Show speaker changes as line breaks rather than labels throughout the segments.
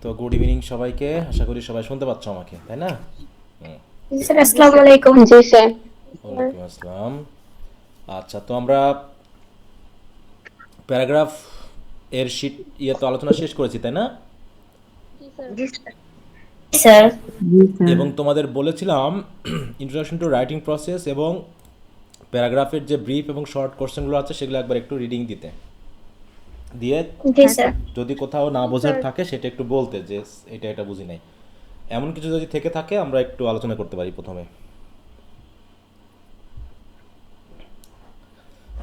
তো good evening সবাইকে, আশা করি সবাই শুনতে পাচ্ছ আমাকে, তাই না? হুম।
স্যার আসসালামু আলাইকুম।
জি স্যার।
ওয়ালাইকুম আসসালাম। আচ্ছা, তো আমরা প্যারাগ্রাফ এর শিট তো আলোচনা শেষ করেছি, তাই না?
জি স্যার।
স্যার
জি স্যার।
এবং তোমাদের বলেছিলাম ইন্ট্রোডাকশন টু রাইটিং প্রসেস এবং প্যারাগ্রাফের যে ব্রিফ এবং শর্ট কোশ্চেনগুলো আছে সেগুলো একবার একটু রিডিং দিতে দিয়ে
জি স্যার।
যদি কোথাও না বোঝার থাকে সেটা একটু বলতে যে এটা এটা বুঝি নাই। এমন কিছু যদি থেকে থাকে আমরা একটু আলোচনা করতে পারি। প্রথমে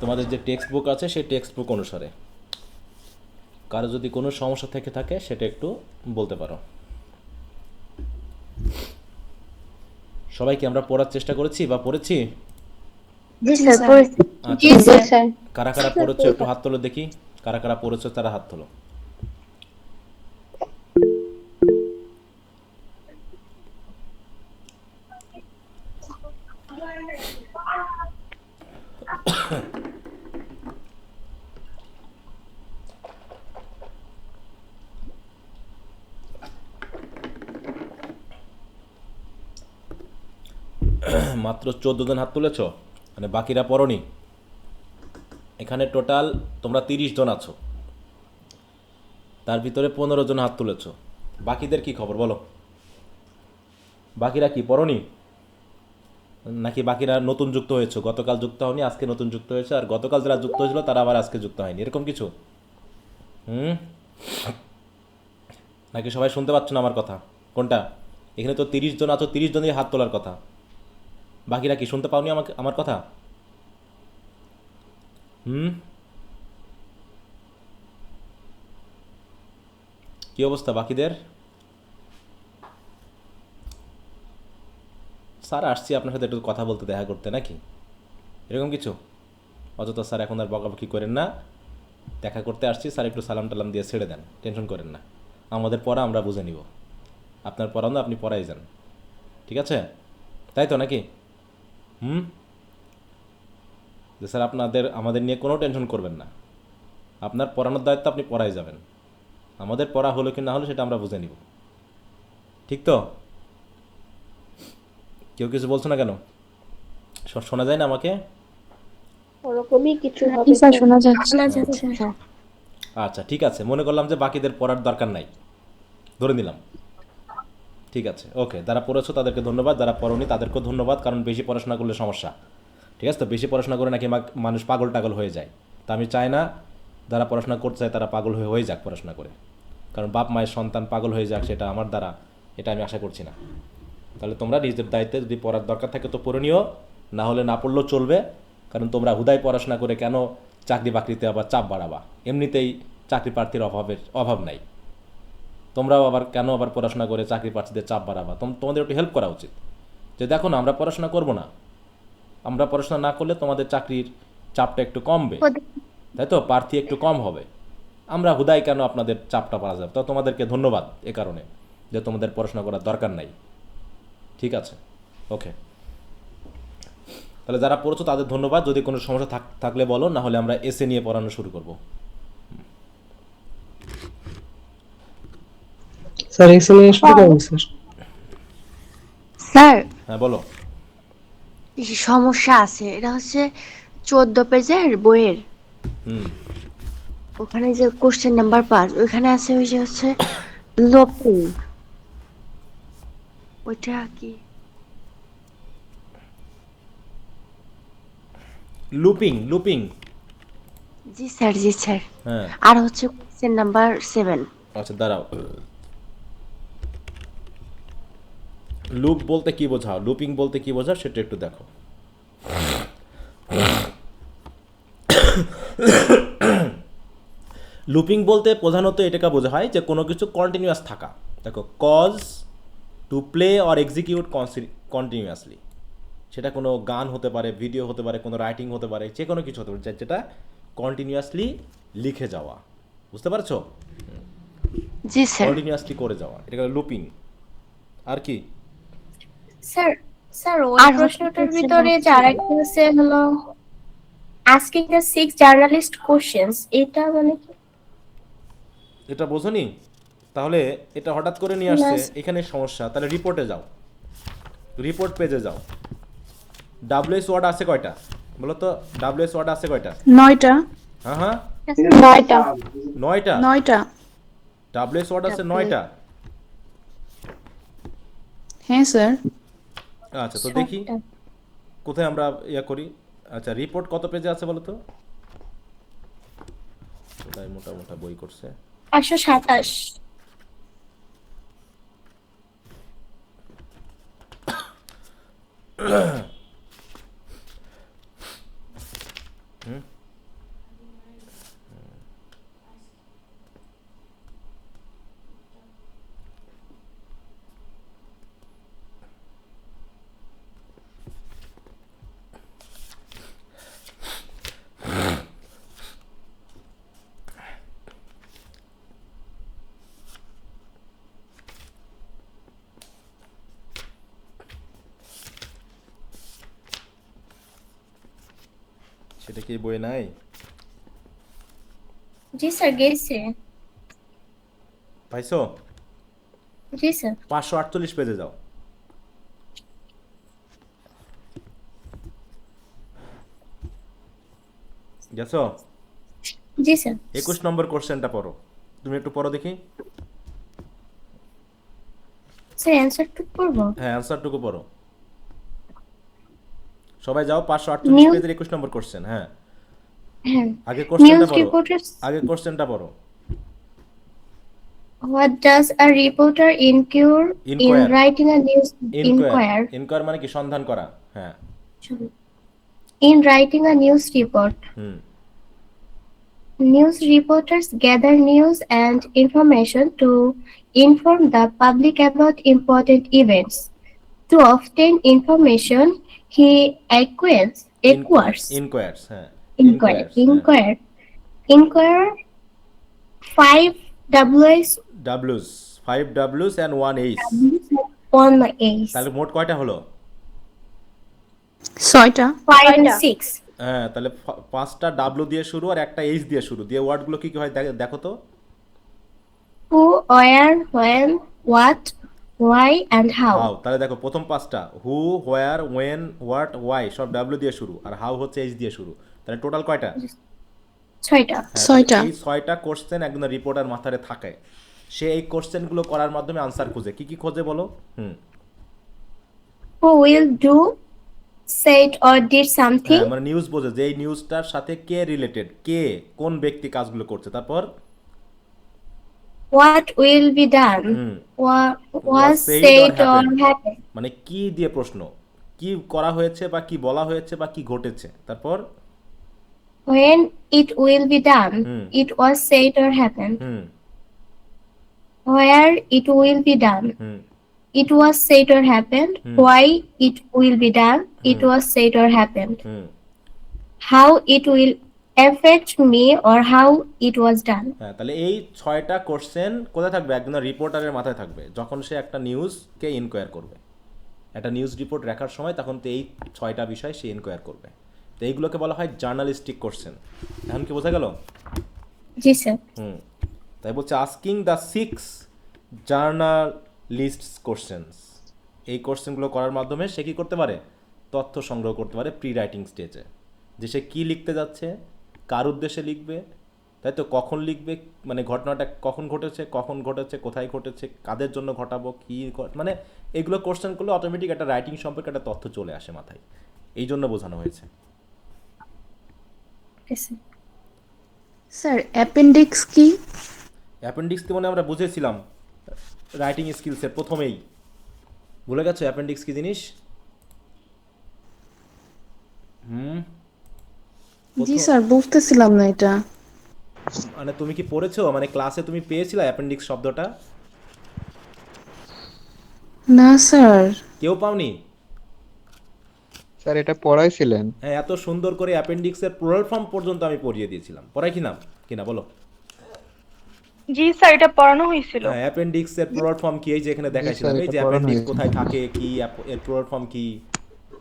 তোমাদের যে টেক্সট বুক আছে সেই টেক্সট বুক অনুসারে কারো যদি কোনো সমস্যা থেকে থাকে সেটা একটু বলতে পারো। সবাইকে আমরা পড়ার চেষ্টা করেছি বা পড়েছি?
জি স্যার পড়েছি।
আচ্ছা,
জি
জি
স্যার।
স্যার।
কারা কারা পড়েছো একটু হাত তোলো দেখি। কারা কারা পড়েছো তারা হাত তোলো। মাত্র 14 জন হাত তুলেছো, মানে বাকিরা পড়নি। এখানে টোটাল তোমরা 30 জন আছো, তার ভিতরে 15 জন হাত তুলেছো। বাকিদের কি খবর বলো? বাকিরা কি পড়নি? নাকি বাকিরা নতুন যুক্ত হয়েছে? গতকাল যুক্ত হয়নি, আজকে নতুন যুক্ত হয়েছে, আর গতকাল যারা যুক্ত হয়েছিল তারা আবার আজকে যুক্ত হয়নি, এরকম কিছু? হুম, নাকি সবাই শুনতে পাচ্ছ না আমার কথা? কোনটা? এখানে তো 30 জন আছো, 30 জনই হাত তোলার কথা। বাকিরা কি শুনতে পাওনি আমাকে আমার কথা? হুম, কি অবস্থা বাকিদের? স্যার আসছি আপনার সাথে একটু কথা বলতে, দেখা করতে, নাকি এরকম কিছু? অযথা স্যার এখন আর বকাবকি করেন না, দেখা করতে আসছি স্যার, একটু সালাম টালাম দিয়ে ছেড়ে দেন, টেনশন করেন না। আমাদের পড়া আমরা বুঝে নিব, আপনার পড়ানো আপনি পড়াই যান, ঠিক আছে? তাই তো নাকি? হুম, যে স্যার আপনাদের আমাদের নিয়ে কোনো টেনশন করবেন না, আপনার পড়ানোর দায়িত্ব আপনি পড়াই যাবেন, আমাদের পড়া হলো কি না হলো সেটা আমরা বুঝে নিব, ঠিক তো? কেউ কিছু বলছো না কেন? শোনা যায় না আমাকে?
ওরকমই কিছু হবে
জি স্যার,
স্যার।
শোনা যাচ্ছে।
শোনা যাচ্ছে।
আচ্ছা ঠিক আছে, মনে করলাম যে বাকিদের পড়ার দরকার নাই, ধরে নিলাম। ঠিক আছে, ওকে, যারা পড়েছো তাদেরকে ধন্যবাদ, যারা পড়োনি তাদেরকেও ধন্যবাদ, কারণ বেশি পড়াশোনা করলে সমস্যা। ঠিক আছে, তো বেশি পড়াশোনা করে নাকি মানুষ পাগল টাগল হয়ে যায়, তা আমি চাই না যারা পড়াশোনা করতে চায় তারা পাগল হয়ে যাক পড়াশোনা করে, কারণ বাপ মায়ের সন্তান পাগল হয়ে যাক সেটা আমার দ্বারা, এটা আমি আশা করছি না। তাহলে তোমরা নিজের দায়িত্বে যদি পড়ার দরকার থাকে তো পড়ে নিও, না হলে না পড়লেও চলবে, কারণ তোমরা হুদায় পড়াশোনা করে কেন চাকরি বাকরিতে আবার চাপ বাড়াবা? এমনিতেই চাকরি প্রার্থীর অভাব নাই, তোমরাও আবার কেন আবার পড়াশোনা করে চাকরি প্রার্থীদের চাপ বাড়াবা? তোমাদের একটু হেল্প করা উচিত, যে দেখো না আমরা পড়াশোনা করব না, আমরা পড়াশোনা না করলে তোমাদের চাকরির চাপটা একটু কমবে, তাই তো, প্রার্থী একটু কম হবে, আমরা হুদাই কেন আপনাদের চাপটা পাওয়া যাবে? তো তোমাদেরকে ধন্যবাদ এ কারণে যে তোমাদের পড়াশোনা করার দরকার নাই, ঠিক আছে? ওকে, তাহলে যারা পড়ছো তাদের ধন্যবাদ। যদি কোনো সমস্যা থাকলে বলো, না হলে আমরা এসে নিয়ে পড়ানো শুরু করব।
স্যার এক্সেলে শুরু করুন স্যার।
স্যার
হ্যাঁ বলো।
কিছু সমস্যা আছে, এটা হচ্ছে 14 পেজের বইয়ের
হুম,
ওখানে যে কোশ্চেন নাম্বার 5 ওইখানে আছে ওই যে হচ্ছে লোপিং, ওইটা কি?
Looping looping.
জি স্যার, জি স্যার।
হ্যাঁ,
আর হচ্ছে কোশ্চেন নাম্বার 7।
আচ্ছা দাঁড়াও, লুপ বলতে কি বোঝাও, লুপিং বলতে কি বোঝাও সেটা একটু দেখো। লুপিং বলতে প্রধানত এটাকে বোঝা হয় যে কোনো কিছু কন্টিনিউয়াস থাকা। দেখো, cause to play or execute continuously, সেটা কোনো গান হতে পারে, ভিডিও হতে পারে, কোনো রাইটিং হতে পারে, যে কোনো কিছু হতে পারে যেটা কন্টিনিউয়াসলি লিখে যাওয়া, বুঝতে পারছো?
জি স্যার।
কন্টিনিউয়াসলি করে যাওয়া, এটা লুপিং। আর কি?
স্যার, স্যার ওই
আর হচ্ছে
প্রশ্নটার
কোশ্চেন
ভিতরে
নাম্বার
যে আরেকটা আছে হলো asking the six journalist questions, এটা মানে কি?
এটা বোঝনি? তাহলে এটা হঠাৎ করে নিয়ে আসছে,
Yes.
এখানে সমস্যা। তাহলে রিপোর্টে যাও, রিপোর্ট পেজে যাও। ডাব্লিউএস ওয়ার্ড আছে কয়টা বলো তো? ডাব্লিউএস ওয়ার্ড আছে কয়টা?
9টা।
হ্যাঁ হ্যাঁ,
9টা।
9টা।
9টা।
ডাব্লিউএস ওয়ার্ড আছে 9টা।
হ্যাঁ স্যার।
আচ্ছা, তো দেখি কোথায় আমরা ইয়া করি। আচ্ছা, রিপোর্ট কত পেজে আছে বলো তো? কোথায় মোটা মোটা বই করছে?
527।
সেটা কি বই নাই?
জি স্যার, গেছে।
পাইছো?
জি স্যার।
548 পেজে যাও। গেছো?
জি স্যার।
21 নম্বর কোশ্চেনটা পড়ো, তুমি একটু পড়ো দেখি।
স্যার অ্যান্সার টু পড়বো?
হ্যাঁ, অ্যান্সারটুকু পড়ো। সবাই যাও, 548
New-
পেজের 21 নম্বর কোশ্চেন। হ্যাঁ,
হ্যাঁ।
আগে কোশ্চেনটা
নিউজ
পড়ো,
রিপোর্টার্স।
আগে কোশ্চেনটা পড়ো।
What does a reporter incur in
Inquire.
writing a news
inquire,
inquire?
Inquire মানে কি? সন্ধান করা। হ্যাঁ।
In writing a news report,
hmm.
news reporters gather news and information to inform the public about important events. To obtain information, he acquires.
ইনকোয়ার্স, হ্যাঁ।
Inquire.
Inquires, হ্যাঁ।
Inquire. 5 W's
ডাব্লিউস, 5 ডাব্লিউস and 1 H.
on the A's.
তাহলে মোট কয়টা হলো?
6টা।
5 and 6.
হ্যাঁ, তাহলে 5টা ডাব্লিউ দিয়ে শুরু আর একটা এইচ দিয়ে শুরু, দিয়ে ওয়ার্ডগুলো কি কি হয় দেখো তো।
Who, where, when, what, why, and
how.
how.
তাহলে দেখো প্রথম 5টা হু, হোয়ার, ওয়েন, হোয়াট, ওয়াই সব ডাব্লিউ দিয়ে শুরু, আর হাউ হচ্ছে এইচ দিয়ে শুরু। তাহলে টোটাল কয়টা?
6টা.
হ্যাঁ,
6টা।
এই 6টা কোশ্চেন একদম রিপোর্টার মাথায় থাকে। সে এই কোশ্চেনগুলো করার মাধ্যমে আনসার খুঁজে। কি কি খোঁজে বলো?
Who will do, said, or did something.
হ্যাঁ, মানে নিউজ বোঝে যে এই নিউজটার সাথে কে রিলেটেড, কে কোন ব্যক্তি কাজগুলো করছে। তারপর
What will be done. What was said or happened.
মানে কি দিয়ে প্রশ্ন, কি করা হয়েছে বা কি বলা হয়েছে বা কি ঘটেছে। তারপর
When it will be done. It was said or happened.
Hmm
Where it will be done.
Hmm
It was said or happened. Why it will be done. It was said or happened.
Hmm
How it will affect me or how it was done.
হ্যাঁ, তাহলে এই 6টা question কোথায় থাকবে? একদম রিপোর্টারের মাথায় থাকবে যখন সে একটা নিউজকে ইনকোয়ার করবে। একটা নিউজ রিপোর্ট রাখার সময় তখন তো এই 6টা বিষয় সে ইনকোয়ার করবে। তো এইগুলোকে বলা হয় জার্নালিস্টিক কোশ্চেন। এখন কি বোঝা গেল?
জি স্যার।
তাই বলছে আস্কিং দ্য 6 জার্নালিস্টস কোশ্চেন্স। এই কোশ্চেনগুলো করার মাধ্যমে সে কি করতে পারে? তথ্য সংগ্রহ করতে পারে প্রি রাইটিং স্টেজে, যে সে কী লিখতে যাচ্ছে, কার উদ্দেশ্যে লিখবে, তাই তো কখন লিখবে, মানে ঘটনাটা কখন ঘটেছে, কোথায় ঘটেছে, কাদের জন্য ঘটাবো, কী মানে এগুলো কোশ্চেন করলে অটোমেটিক একটা রাইটিং সম্পর্কে একটা তথ্য চলে আসে মাথায়। এই জন্য বোঝানো হয়েছে।
স্যার অ্যাপেন্ডিক্স কি?
অ্যাপেন্ডিক্স কি মানে আমরা বুঝেছিলাম রাইটিং স্কিলসের প্রথমেই। ভুলে গেছো অ্যাপেন্ডিক্স কি জিনিস?
জি স্যার, বুঝতেছিলাম না এটা।
মানে তুমি কি পড়েছো, মানে ক্লাসে তুমি পেয়েছিলা অ্যাপেন্ডিক্স শব্দটা?
না স্যার।
কেউ পাওনি?
স্যার এটা পড়াইছিলেন?
হ্যাঁ, এত সুন্দর করে অ্যাপেন্ডিক্সের প্লুরাল ফর্ম পর্যন্ত আমি পড়িয়ে দিয়েছিলাম। পড়াই কিনা বলো?
জি স্যার, এটা পড়ানো হয়েছিল।
হ্যাঁ, অ্যাপেন্ডিক্সের প্লুরাল ফর্ম কি এই যে এখানে দেখাইছিলাম,
স্যার,
এই
এটা
যে
পড়ানো
অ্যাপেন্ডিক্স
হয়েছে।
কোথায় থাকে, কি এর প্লুরাল ফর্ম কি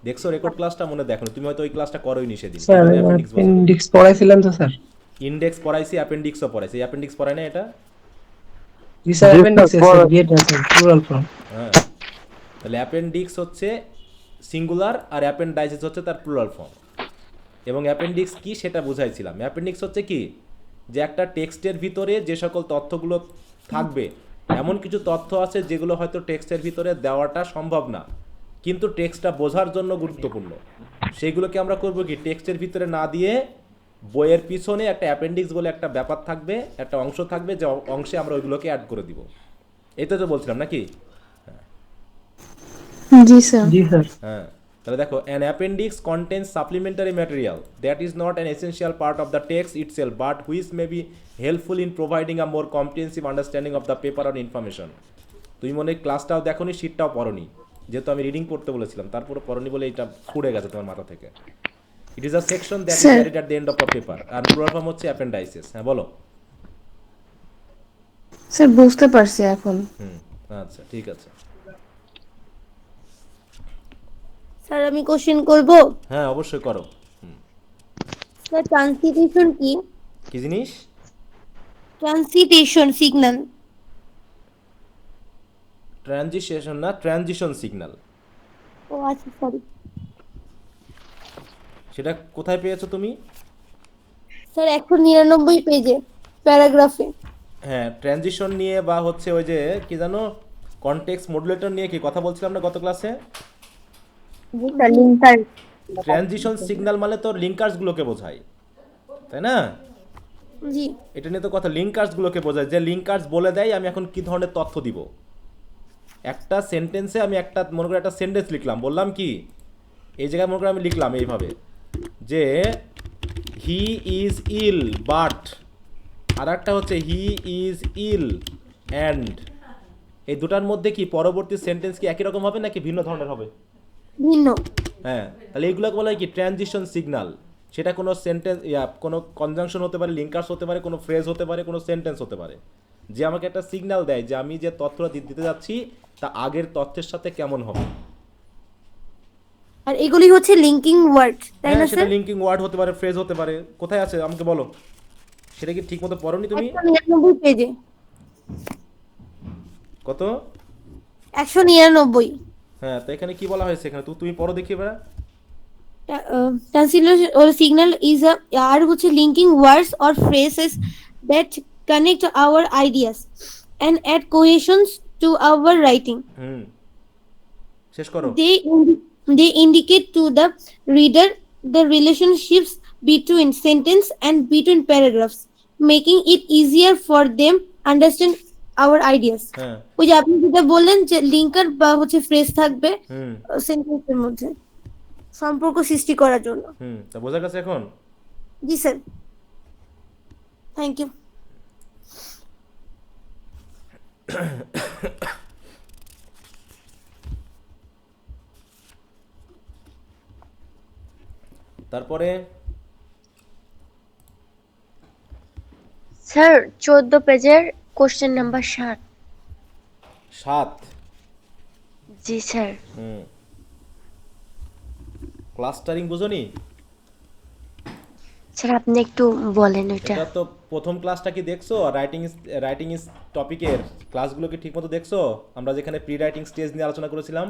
দেখছো? রেকর্ড ক্লাসটা মনে দেখো, তুমি হয়তো ওই ক্লাসটা করোইনি সেদিন।
স্যার
অ্যাপেন্ডিক্স বলো।
অ্যাপেন্ডিক্স পড়াইছিলেন তো স্যার?
ইন্ডেক্স পড়াইছি, অ্যাপেন্ডিক্সও পড়াইছি। অ্যাপেন্ডিক্স পড়াই না এটা?
জি স্যার অ্যাপেন্ডিক্স আছে গেট আছে প্লুরাল ফর্ম।
হ্যাঁ, তাহলে অ্যাপেন্ডিক্স হচ্ছে সিঙ্গুলার আর অ্যাপেন্ডাইসিস হচ্ছে তার প্লুরাল ফর্ম। এবং অ্যাপেন্ডিক্স কি সেটা বুঝাইছিলাম। অ্যাপেন্ডিক্স হচ্ছে কি, যে একটা টেক্সটের ভিতরে যে সকল তথ্যগুলো থাকবে, এমন কিছু তথ্য আছে যেগুলো হয়তো টেক্সটের ভিতরে দেওয়াটা সম্ভব না, কিন্তু টেক্সটটা বোঝার জন্য গুরুত্বপূর্ণ। সেগুলোকে আমরা করবো কি, টেক্সটের ভিতরে না দিয়ে বইয়ের পিছনে একটা অ্যাপেন্ডিক্স বলে একটা ব্যাপার থাকবে, একটা অংশ থাকবে, যে অংশে আমরা ওইগুলোকে অ্যাড করে দিব। এটা তো বলছিলাম নাকি?
জি স্যার।
জি স্যার।
হ্যাঁ, তাহলে দেখো, an appendix contains supplementary material that is not an essential part of the text itself but which may be helpful in providing a more comprehensive understanding of the paper or information. তুমি মনে হয় ক্লাসটাও দেখোনি, শীটটাও পড়োনি, যেহেতু আমি reading করতে বলেছিলাম, তারপরে পড়োনি বলে এটা ফুড়ে গেছে তোমার মাথা থেকে। It is a section that is
Sir.
Added at the end of a paper, আর প্লুরাল ফর্ম হচ্ছে অ্যাপেন্ডাইসিস। হ্যাঁ বলো।
স্যার বুঝতে পারছি এখন।
আচ্ছা ঠিক আছে।
স্যার আমি কোশ্চেন করব।
হ্যাঁ অবশ্যই করো।
স্যার ট্রান্সিটেশন কি?
কি জিনিস?
ট্রান্সিটেশন সিগন্যাল।
ট্রানজিশন না, ট্রানজিশন সিগন্যাল।
ও আচ্ছা সরি
সেটা কোথায় পেয়েছো তুমি?
স্যার 199 পেজে প্যারাগ্রাফে।
হ্যাঁ, ট্রানজিশন নিয়ে বা হচ্ছে ওই যে কি জানো, কনটেক্সট মডুলেটর নিয়ে কি কথা বলছিলাম না গত ক্লাসে?
লিঙ্কার।
ট্রানজিশন সিগন্যাল মানে তো লিঙ্কার্সগুলোকে বোঝায়, তাই না?
জি
এটা নিয়ে তো কথা, লিঙ্কার্সগুলোকে বোঝায়, যে লিঙ্কার্স বলে দেয় আমি এখন কি ধরনের তথ্য দিব। একটা সেন্টেন্সে আমি একটা, মনে করে একটা সেন্টেন্স লিখলাম, বললাম কি, এই জায়গায় মনে করে আমি লিখলাম এইভাবে যে হি ইজ ইল বাট, আর একটা হচ্ছে হি ইজ ইল অ্যান্ড, এই দুটার মধ্যে কি পরবর্তী সেন্টেন্স কি একই রকম হবে নাকি ভিন্ন ধরনের হবে?
ভিন্ন।
হ্যাঁ, তাহলে এইগুলোকে বলা হয় কি ট্রানজিশন সিগন্যাল। সেটা কোনো সেন্টেন্স, কোনো কনজাংশন হতে পারে, লিঙ্কার্স হতে পারে, কোনো ফ্রেজ হতে পারে, কোনো সেন্টেন্স হতে পারে, যে আমাকে একটা সিগন্যাল দেয় যে আমি যে তথ্যটা দিতে যাচ্ছি তা আগের তথ্যের সাথে কেমন হবে।
আর এগুলি হচ্ছে লিংকিং ওয়ার্ড, তাই না
হ্যাঁ, সেটা
স্যার?
লিঙ্কিং ওয়ার্ড হতে পারে, ফ্রেজ হতে পারে। কোথায় আছে আমাকে বলো, সেটা কি ঠিক মতো পড়োনি তুমি?
199 পেজে।
কত?
199।
হ্যাঁ, তো এখানে কি বলা হয়েছে, এখানে তুমি পড়ো দেখি এবার।
Translation or signal is a are হচ্ছে linking words or phrases that connect our ideas and add cohesion to our writing.
শেষ করো।
They indicate to the reader the relationships between sentence and between paragraphs, making it easier for them understand our ideas.
হ্যাঁ।
ওই যে আপনি যেটা বললেন যে linker বা হচ্ছে ফ্রেজ থাকবে সেন্টেন্সের মধ্যে সম্পর্ক সৃষ্টি করার জন্য।
তা বোঝা গেছে এখন?
জি স্যার, থ্যাংক ইউ।
তারপরে
স্যার 14 পেজের কোশ্চেন নাম্বার 7।
7।
জি স্যার।
ক্লাস্টারিং বুঝোনি?
স্যার আপনি একটু বলেন ওইটা।
এটা তো প্রথম ক্লাসটা কি দেখছো? রাইটিং ইজ টপিকের ক্লাসগুলো কি ঠিকমতো দেখছো? আমরা যেখানে প্রি রাইটিং স্টেজ নিয়ে আলোচনা করেছিলাম।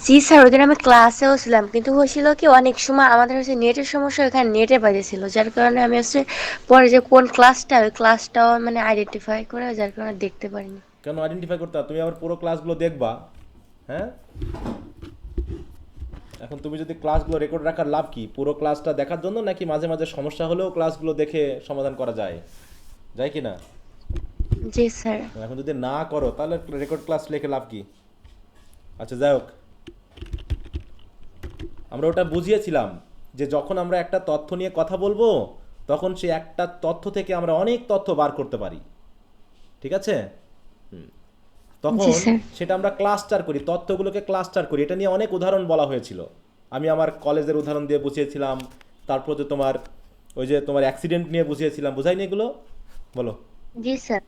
জি স্যার, ওদিন আমি ক্লাসেও ছিলাম, কিন্তু হয়েছিল কি অনেক সময় আমাদের হচ্ছে নেটের সমস্যা, এখানে নেটে বাজেছিল, যার কারণে আমি হচ্ছে পরে যে কোন ক্লাসটা, ওই ক্লাসটাও মানে আইডেন্টিফাই করে, যার কারণে দেখতে পারিনি।
কেন আইডেন্টিফাই করতে হবে? তুমি আবার পুরো ক্লাসগুলো দেখবা। হ্যাঁ, এখন তুমি যদি ক্লাসগুলো রেকর্ড রাখার লাভ কি? পুরো ক্লাসটা দেখার জন্য, নাকি মাঝে মাঝে সমস্যা হলেও ক্লাসগুলো দেখে সমাধান করা যায়, যায় কি না?
জি স্যার।
এখন যদি না করো তাহলে রেকর্ড ক্লাস লিখে লাভ কি? আচ্ছা যাই হোক, আমরা ওটা বুঝিয়েছিলাম যে যখন আমরা একটা তথ্য নিয়ে কথা বলবো তখন সে একটা তথ্য থেকে আমরা অনেক তথ্য বার করতে পারি, ঠিক আছে? তখন সেটা আমরা ক্লাস্টার করি, তথ্যগুলোকে ক্লাস্টার করি। এটা নিয়ে অনেক উদাহরণ বলা হয়েছিল। আমি আমার কলেজের উদাহরণ দিয়ে বুঝিয়েছিলাম, তারপর যে তোমার ওই যে তোমার অ্যাক্সিডেন্ট নিয়ে বুঝিয়েছিলাম, বুঝাইনি এগুলো? বলো।
জি স্যার।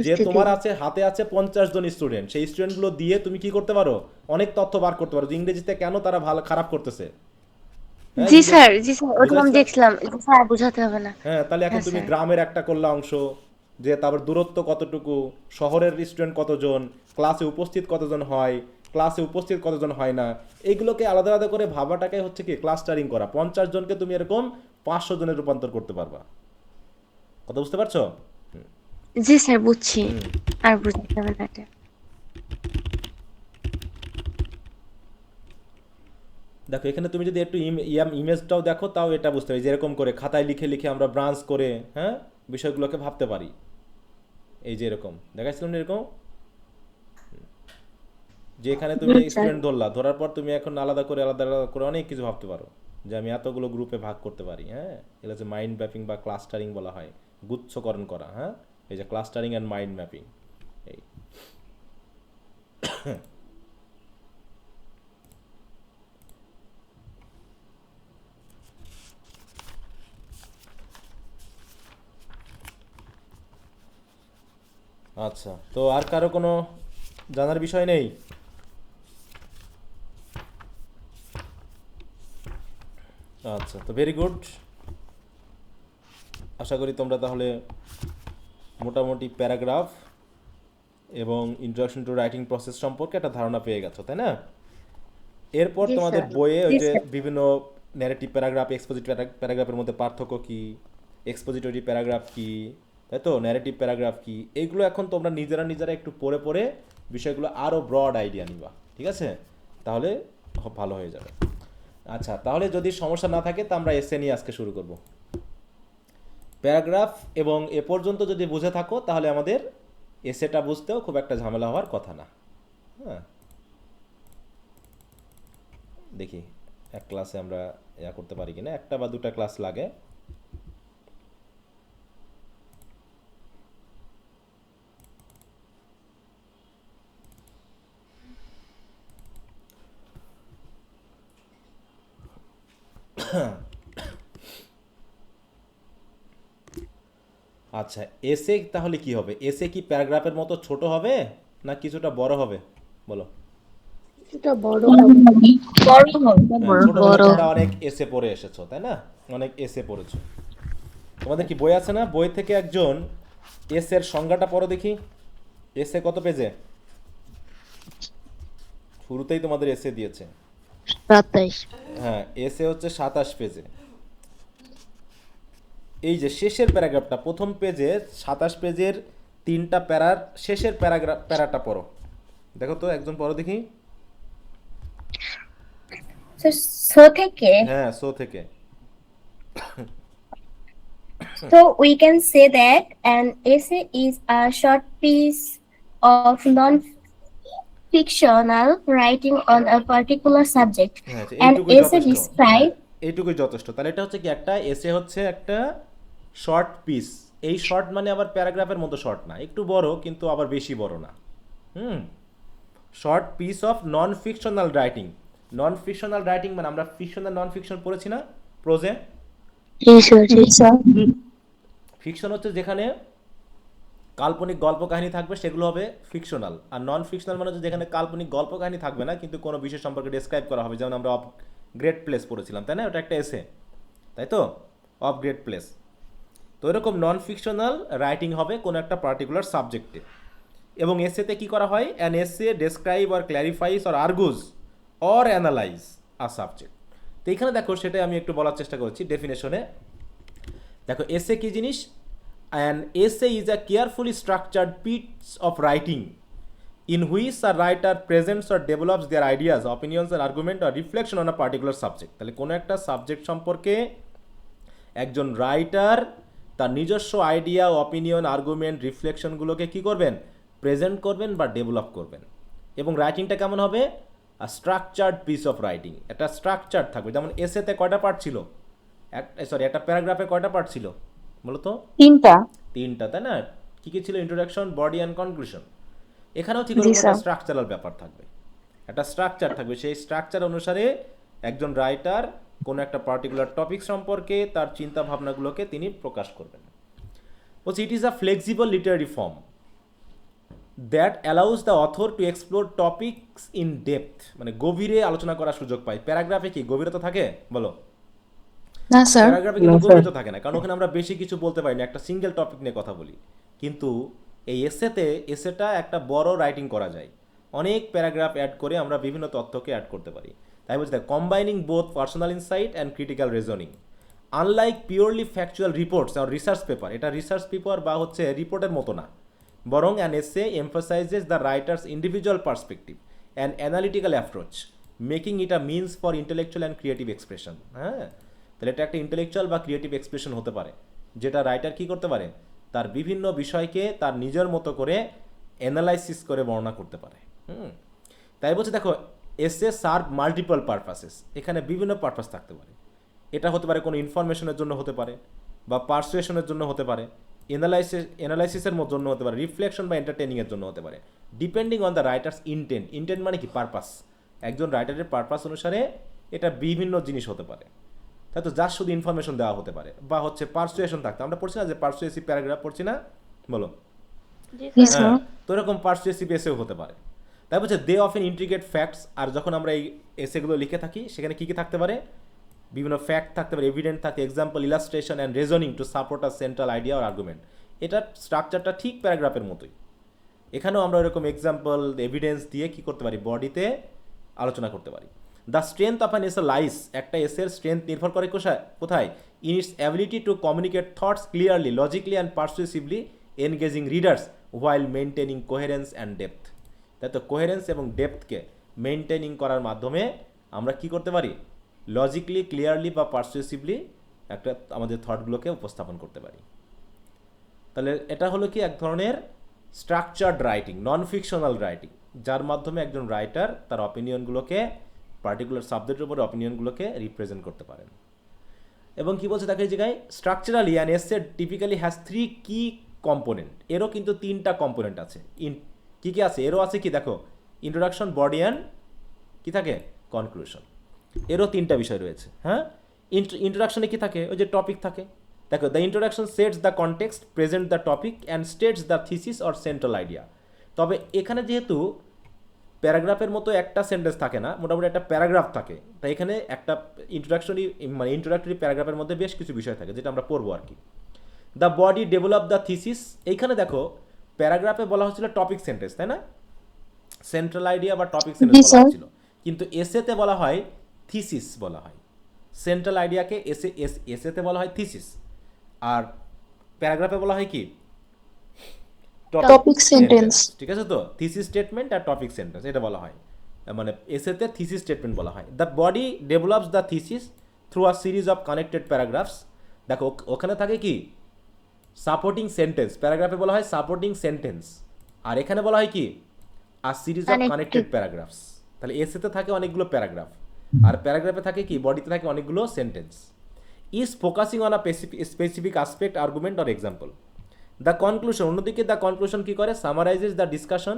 যে তোমার আছে হাতে আছে 50 জন স্টুডেন্ট, সেই স্টুডেন্টগুলো দিয়ে তুমি কি করতে পারো? অনেক তথ্য বার করতে পারো। ইংরেজিতে কেন তারা ভালো খারাপ করতেছে।
জি স্যার, জি স্যার, ওটা আমি দেখছিলাম। স্যার বুঝাতে হবে না।
হ্যাঁ, তাহলে এখন তুমি গ্রামের একটা করলা অংশ, যে তারপর দূরত্ব কতটুকু, শহরের স্টুডেন্ট কতজন, ক্লাসে উপস্থিত কতজন হয়, ক্লাসে উপস্থিত কতজন হয় না, এইগুলোকে আলাদা আলাদা করে ভাবাটাকে হচ্ছে কি ক্লাস্টারিং করা। 50 জনকে তুমি এরকম 500 জনের রূপান্তর করতে পারবা। কথা বুঝতে পারছো?
জি স্যার বুঝছি, আর বুঝতে হবে না এটা।
দেখো এখানে তুমি যদি একটু ইমেজটাও দেখো তাও এটা বুঝতে পারি, যেরকম করে খাতায় লিখে লিখে আমরা ব্রাঞ্চ করে হ্যাঁ বিষয়গুলোকে ভাবতে পারি। এই যে এরকম দেখাচ্ছিলাম না, এরকম যে এখানে তুমি স্টুডেন্ট ধরলা, ধরার পর তুমি এখন আলাদা করে অনেক কিছু ভাবতে পারো, যে আমি এতগুলো গ্রুপে ভাগ করতে পারি। হ্যাঁ, এগুলো হচ্ছে মাইন্ড ম্যাপিং বা ক্লাস্টারিং বলা হয়, গুচ্ছকরণ করা। হ্যাঁ, এই যে ক্লাস্টারিং অ্যান্ড মাইন্ড ম্যাপিং। এই আচ্ছা, তো আর কারো কোনো জানার বিষয় নেই? আচ্ছা, তো ভেরি গুড। আশা করি তোমরা তাহলে মোটামুটি প্যারাগ্রাফ এবং ইন্ট্রোডাকশন টু রাইটিং প্রসেস সম্পর্কে একটা ধারণা পেয়ে গেছো, তাই না? এরপর
জি
তোমাদের
স্যার।
বইয়ে ওই
জি
যে
স্যার।
বিভিন্ন ন্যারেটিভ প্যারাগ্রাফ, এক্সপোজিটরি প্যারাগ্রাফের মধ্যে পার্থক্য কি, এক্সপোজিটরি প্যারাগ্রাফ কি, তাই তো, ন্যারেটিভ প্যারাগ্রাফ কি, এইগুলো এখন তোমরা নিজেরা একটু পড়ে পড়ে বিষয়গুলো আরও ব্রড আইডিয়া নিবা, ঠিক আছে? তাহলে খুব ভালো হয়ে যাবে। আচ্ছা, তাহলে যদি সমস্যা না থাকে তা আমরা এসে নিয়ে আজকে শুরু করব। প্যারাগ্রাফ এবং এ পর্যন্ত যদি বুঝে থাকো তাহলে আমাদের এসেটা বুঝতেও খুব একটা ঝামেলা হওয়ার কথা না। হ্যাঁ, দেখি এক ক্লাসে আমরা ইয়া করতে পারি কিনা, একটা বা দুটা ক্লাস লাগে। আচ্ছা, এসে তাহলে কি হবে? এসে কি প্যারাগ্রাফের মতো ছোট হবে না কিছুটা বড় হবে বলো?
বড় হবে।
হ্যাঁ, ছোট হলে তোমরা অনেক এসে পড়ে এসেছো, তাই না? অনেক এসে পড়েছো। তোমাদের কি বই আছে না? বই থেকে একজন এসের সংজ্ঞাটা পড়ো দেখি। এসে কত পেজে? শুরুতেই তোমাদের এসে দিয়েছে।
27।
হ্যাঁ, এসে হচ্ছে 27 পেজে। এই যে শেষের প্যারাগ্রাফটা, প্রথম পেজে 27 পেজের 3টা প্যারার শেষের প্যারাটা পড়ো। দেখো তো, একজন পড়ো দেখি।
So থেকে,
হ্যাঁ, সো থেকে।
so we can say that an essay is a short piece of non-fictional writing on a particular subject.
হ্যাঁ,
An
এইটুকুই
essay
যথেষ্ট।
describe
এইটুকুই যথেষ্ট। তাহলে এটা হচ্ছে কি, একটা এসে হচ্ছে একটা শর্ট পিস। এই শর্ট মানে আবার প্যারাগ্রাফের মতো শর্ট না, একটু বড় কিন্তু আবার বেশি বড় না। Short piece of non fictional writing. Non fictional writing মানে আমরা ফিকশন আর নন ফিকশন পড়েছি না প্রোজে? ফিকশন হচ্ছে যেখানে কাল্পনিক গল্প কাহিনী থাকবে, সেগুলো হবে ফিকশনাল। আর নন ফিকশনাল মানে হচ্ছে যেখানে কাল্পনিক গল্প কাহিনী থাকবে না কিন্তু কোনো বিষয় সম্পর্কে ডেসক্রাইব করা হবে, যেমন আমরা অফ গ্রেট প্লেস পড়েছিলাম, তাই না? ওটা একটা এসে, তাই তো, অফ গ্রেট প্লেস। তো এরকম নন ফিকশনাল রাইটিং হবে কোনো একটা পার্টিকুলার সাবজেক্টে। এবং এসেতে কি করা হয়? An essay describe or clarifies or argues or analyse a subject. তো এখানে দেখো, সেটাই আমি একটু বলার চেষ্টা করছি ডেফিনেশনে। দেখো, এসে কি জিনিস? An essay is a carefully structured piece of writing in which a writer presents or develops their ideas, opinions or argument or reflection on a particular subject. তাহলে কোনো একটা সাবজেক্ট সম্পর্কে একজন রাইটার তার নিজস্ব আইডিয়া, অপিনিয়ন, আর্গুমেন্ট, রিফ্লেকশনগুলোকে কি করবেন? Present করবেন বা ডেভেলপ করবেন। এবং রাইটিংটা কেমন হবে? আ স্ট্রাকচার্ড পিস অফ রাইটিং। একটা স্ট্রাকচার থাকবে। যেমন এসেতে কয়টা পার্ট ছিল? একটা প্যারাগ্রাফে কয়টা পার্ট ছিল বলো তো? 3টা, তাই না? কি কি ছিল? Introduction, body and conclusion. এখানেও ঠিক ওরকম একটা স্ট্রাকচারাল ব্যাপার থাকবে, একটা স্ট্রাকচার থাকবে। সেই স্ট্রাকচার অনুসারে একজন রাইটার কোনো একটা পার্টিকুলার টপিক সম্পর্কে তার চিন্তা ভাবনাগুলোকে তিনি প্রকাশ করবেন। বলছি, ইট is a flexible Literary form that allows the author to explore topics in depth, মানে গভীরে আলোচনা করার সুযোগ পায়। প্যারাগ্রাফে কি গভীরতা থাকে বলো?
না স্যার।
প্যারাগ্রাফে কিন্তু গভীরতা থাকে না, কারণ ওখানে আমরা বেশি কিছু বলতে পারি না, একটা সিঙ্গেল টপিক নিয়ে কথা বলি। কিন্তু এই এসেটা একটা বড় রাইটিং করা যায়, অনেক প্যারাগ্রাফ অ্যাড করে আমরা বিভিন্ন তথ্যকে অ্যাড করতে পারি। তাই বলছি combining both personal insight and critical reasoning, unlike purely factual reports আর রিসার্চ পেপার, এটা রিসার্চ পেপার বা হচ্ছে রিপোর্টের মতো না, বরং an essay emphasizes the writer's individual perspective and analytical approach, making it a means for intellectual and creative expression. হ্যাঁ, তাহলে এটা একটা ইন্টেলেকচুয়াল বা ক্রিয়েটিভ এক্সপ্রেশন হতে পারে, যেটা রাইটার কী করতে পারে, তার বিভিন্ন বিষয়কে তার নিজের মতো করে অ্যানালাইসিস করে বর্ণনা করতে পারে। তাই বলছে দেখো এসে সার্ভ মাল্টিপল পারপাসেস, এখানে বিভিন্ন পারপাস থাকতে পারে। এটা হতে পারে কোনো ইনফরমেশনের জন্য হতে পারে, বা পারসুয়েশনের জন্য হতে পারে, অ্যানালাইসিসের জন্য হতে পারে, রিফ্লেকশন বা এন্টারটেনিংয়ের জন্য হতে পারে, depending on the writer's intent. Intent মানে কি? পারপাস। একজন রাইটারের পারপাস অনুসারে এটা বিভিন্ন জিনিস হতে পারে। তাই তো যার শুধু ইনফরমেশন দেওয়া হতে পারে, বা হচ্ছে পারসুয়েশন থাকতে, আমরা পড়ছি না যে পারসুয়েসিভ প্যারাগ্রাফ পড়ছি না, বলো? হ্যাঁ, তো এরকম পারসুয়েসিভ এসেও হতে পারে। তাই বলছে দে অফেন ইন্ট্রিগেট ফ্যাক্টস, আর যখন আমরা এই এসেগুলো লিখে থাকি সেখানে কী কী থাকতে পারে? বিভিন্ন ফ্যাক্ট থাকতে পারে, এভিডেন্ট থাকে, example, illustration and reasoning to support a central idea আর আর্গুমেন্ট। এটার স্ট্রাকচারটা ঠিক প্যারাগ্রাফের মতোই। এখানেও আমরা এরকম এক্সাম্পল, এভিডেন্স দিয়ে কী করতে পারি? বডিতে আলোচনা করতে পারি। The strength of an essay lies, একটা এসের স্ট্রেংথ নির্ভর করে কোথায়? In its ability to communicate thoughts clearly, logically and persuasively, engaging readers while maintaining coherence and depth. তাই তো কোহেরেন্স এবং ডেপথকে মেনটেনিং করার মাধ্যমে আমরা কি করতে পারি? লজিক্যালি, ক্লিয়ারলি বা পারসুয়েসিভলি একটা আমাদের থটগুলোকে উপস্থাপন করতে পারি। তাহলে এটা হলো কি এক ধরনের স্ট্রাকচার্ড রাইটিং, নন ফিকশনাল রাইটিং, যার মাধ্যমে একজন রাইটার তার অপিনিয়নগুলোকে, পার্টিকুলার সাবজেক্টের উপরে অপিনিয়নগুলোকে রিপ্রেজেন্ট করতে পারেন। এবং কি বলছে তাকে এই জায়গায়, structurally an essay typically has 3 কি কম্পোনেন্ট। এরও কিন্তু 3টা কম্পোনেন্ট আছে। কী কী আছে? এরও আছে কি দেখো, ইন্ট্রোডাকশন, বডি অ্যান্ড কী থাকে? কনক্লুশন। এরও 3টা বিষয় রয়েছে। হ্যাঁ, ইন্ট্রোডাকশনে কি থাকে? ওই যে টপিক থাকে। দেখো, the introduction sets the context, present the topic and states the thesis or central idea. তবে এখানে যেহেতু প্যারাগ্রাফের মতো একটা সেন্টেন্স থাকে না, মোটামুটি একটা প্যারাগ্রাফ থাকে, তাই এখানে একটা ইন্ট্রোডাক্টরি প্যারাগ্রাফের মধ্যে বেশ কিছু বিষয় থাকে, যেটা আমরা পড়বো আর কি। The body develop the thesis, এইখানে দেখো প্যারাগ্রাফে বলা হচ্ছিল টপিক সেন্টেন্স, তাই না? সেন্ট্রাল আইডিয়া বা টপিক সেন্টেন্স বলা হচ্ছিল, কিন্তু এসেতে বলা হয় থিসিস বলা হয়। সেন্ট্রাল আইডিয়াকে এসেতে বলা হয় থিসিস, আর প্যারাগ্রাফে বলা হয় কি? Topic sentence. ঠিক আছে তো, থিসিস স্টেটমেন্ট আর টপিক সেন্টেন্স এটা বলা হয়, মানে এসেতে থিসিস স্টেটমেন্ট বলা হয়। The body develops the thesis through a series of connected paragraphs. দেখো ওখানে থাকে কি? Supporting sentence. প্যারাগ্রাফে বলা হয় সাপোর্টিং সেন্টেন্স, আর এখানে বলা হয় কি? আ সিরিজ অফ কানেক্টেড প্যারাগ্রাফস। তাহলে এসেতে থাকে অনেকগুলো প্যারাগ্রাফ, আর প্যারাগ্রাফে থাকে কি? বডিতে থাকে অনেকগুলো sentence. Is focusing on a specific aspect, argument or example. The conclusion, অন্যদিকে দ্য কনক্লুশন কী করে? Summarises the discussion,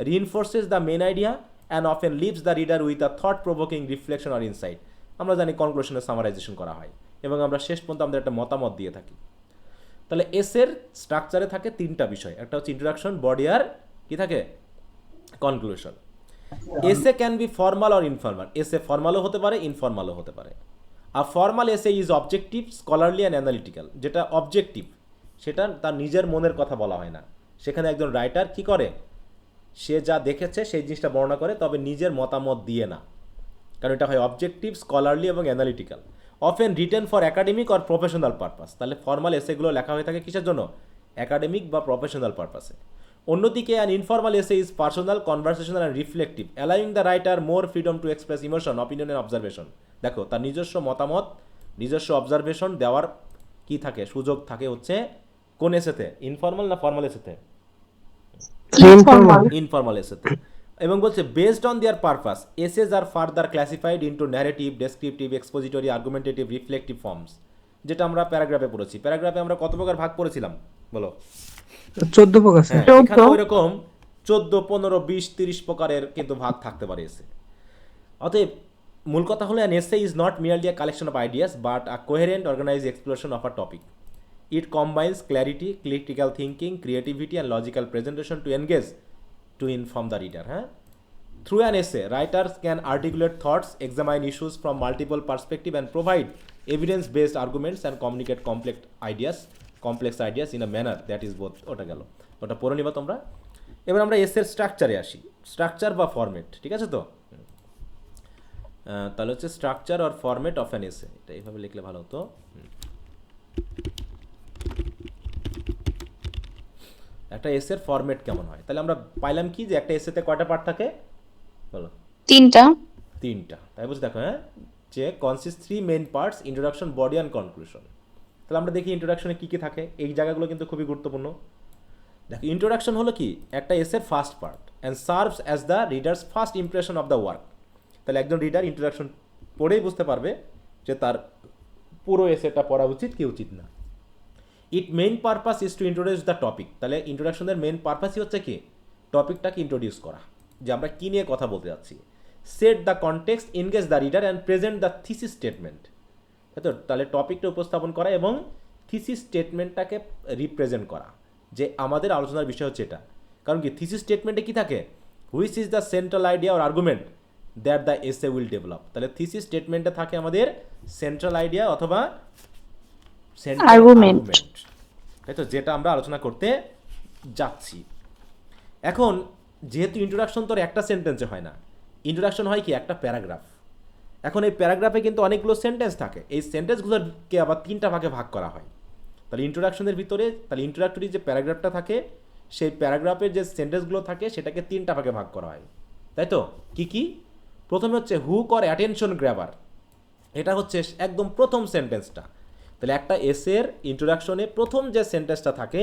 reinforces the main idea and often leaves the reader with a thought provoking reflection or insight. আমরা জানি কনক্লুশনের summarisation করা হয় এবং আমরা শেষ পর্যন্ত আমাদের একটা মতামত দিয়ে থাকি। তাহলে এসের স্ট্রাকচারে থাকে 3টা বিষয়, একটা হচ্ছে ইন্ট্রোডাকশন, বডি আর কি থাকে? কনক্লুশন। এসে can be formal or informal. এসে ফর্মালও হতে পারে, ইনফর্মালও হতে পারে। আর ফর্মাল এসে is objective, scholarly and analytical. যেটা অবজেক্টিভ, সেটা তার নিজের মনের কথা বলা হয় না, সেখানে একজন রাইটার কি করে? সে যা দেখেছে সেই জিনিসটা বর্ণনা করে, তবে নিজের মতামত দিয়ে না, কারণ এটা হয় অবজেক্টিভ, স্কলারলি এবং analytical. Often written for academic or professional purpose. তাহলে ফর্মাল এসেগুলো লেখা হয়ে থাকে কিসের জন্য? একাডেমিক বা প্রফেশনাল পারপাসে। অন্যদিকে অ্যান ইনফর্মাল এসে is personal, conversational and reflective, allowing the writer more freedom to express emotion, opinion and observation. দেখো তার নিজস্ব মতামত, নিজস্ব অবজারভেশন দেওয়ার কি থাকে? সুযোগ থাকে হচ্ছে কোন এসেতে? ইনফর্মাল না ফর্মাল এসেতে? ইনফর্মাল এসেতে। এবং বলছে based on their purpose essays are further classified into narrative, descriptive, expository, argumentative, reflective forms, যেটা আমরা প্যারাগ্রাফে পড়েছি। প্যারাগ্রাফে আমরা কত প্রকার ভাগ পড়েছিলাম বলো?
14 প্রকার আছে।
এখানে ওইরকম 14, 15, 20, 30 প্রকারের কিন্তু ভাগ থাকতে পারে এসে। অতএব মূল কথা হলো, an essay is not merely a collection of ideas but a coherent organized exploration of a topic. It combines clarity, critical thinking, creativity and logical presentation to engage, to inform the reader. Through an essay, writers can articulate thoughts, examine issues from multiple perspectives and provide evidence-based arguments and communicate complex ideas complex ideas in a manner that is both, ওটা গেল, ওটা পড়ে নিবা তোমরা। এবার আমরা এসের স্ট্রাকচারে আসি, স্ট্রাকচার বা ফরম্যাট, ঠিক আছে তো? তাহলে হচ্ছে structure or format of an এসে, এটা এইভাবে লিখলে ভালো হতো। একটা এসের ফরম্যাট কেমন হয়, তাহলে আমরা পাইলাম কি যে একটা এসেতে কয়টা পার্ট থাকে বলো?
3টা।
3টা, তাই বুঝে দেখো, হ্যাঁ, যে consist 3 main parts, introduction, body and conclusion. তাহলে আমরা দেখি ইন্ট্রোডাকশনে কী কী থাকে, এই জায়গাগুলো কিন্তু খুবই গুরুত্বপূর্ণ। দেখো ইন্ট্রোডাকশন হলো কি একটা এসের first part and serves as the readers first impression of the work. তাহলে একজন রিডার ইন্ট্রোডাকশন পড়েই বুঝতে পারবে যে তার পুরো এসেটা পড়া উচিত কি উচিত না। It main purpose is to introduce the topic, তাহলে ইন্ট্রোডাকশনের মেইন পারপাসই হচ্ছে কি টপিকটাকে ইন্ট্রোডিউস করা, যে আমরা কী নিয়ে কথা বলতে যাচ্ছি। Set the context, engage the reader and present the thesis statement, তাই তো? তাহলে টপিকটা উপস্থাপন করা এবং থিসিস স্টেটমেন্টটাকে রিপ্রেজেন্ট করা, যে আমাদের আলোচনার বিষয় হচ্ছে এটা। কারণ কি থিসিস স্টেটমেন্টে কী থাকে, which is the central idea or argument that the essay will develop. তাহলে থিসিস স্টেটমেন্টে থাকে আমাদের সেন্ট্রাল আইডিয়া অথবা সেন্ট্রাল
Argument.
আর্গুমেন্ট, তাই তো, যেটা আমরা আলোচনা করতে যাচ্ছি। এখন যেহেতু ইন্ট্রোডাকশন তো আর একটা সেন্টেন্সে হয় না, ইন্ট্রোডাকশন হয় কি একটা প্যারাগ্রাফ। এখন এই প্যারাগ্রাফে কিন্তু অনেকগুলো সেন্টেন্স থাকে, এই সেন্টেন্সগুলোকে আবার 3টা ভাগে ভাগ করা হয়। তাহলে ইন্ট্রোডাকশনের ভিতরে, তাহলে ইন্ট্রোডাক্টরি যে প্যারাগ্রাফটা থাকে, সেই প্যারাগ্রাফের যে সেন্টেন্সগুলো থাকে সেটাকে 3টা ভাগে ভাগ করা হয়, তাই তো? কি কি? প্রথমে হচ্ছে হুক অর অ্যাটেনশন গ্র্যাবার, এটা হচ্ছে একদম প্রথম সেন্টেন্সটা। তাহলে একটা এসের ইন্ট্রোডাকশনে প্রথম যে সেন্টেন্সটা থাকে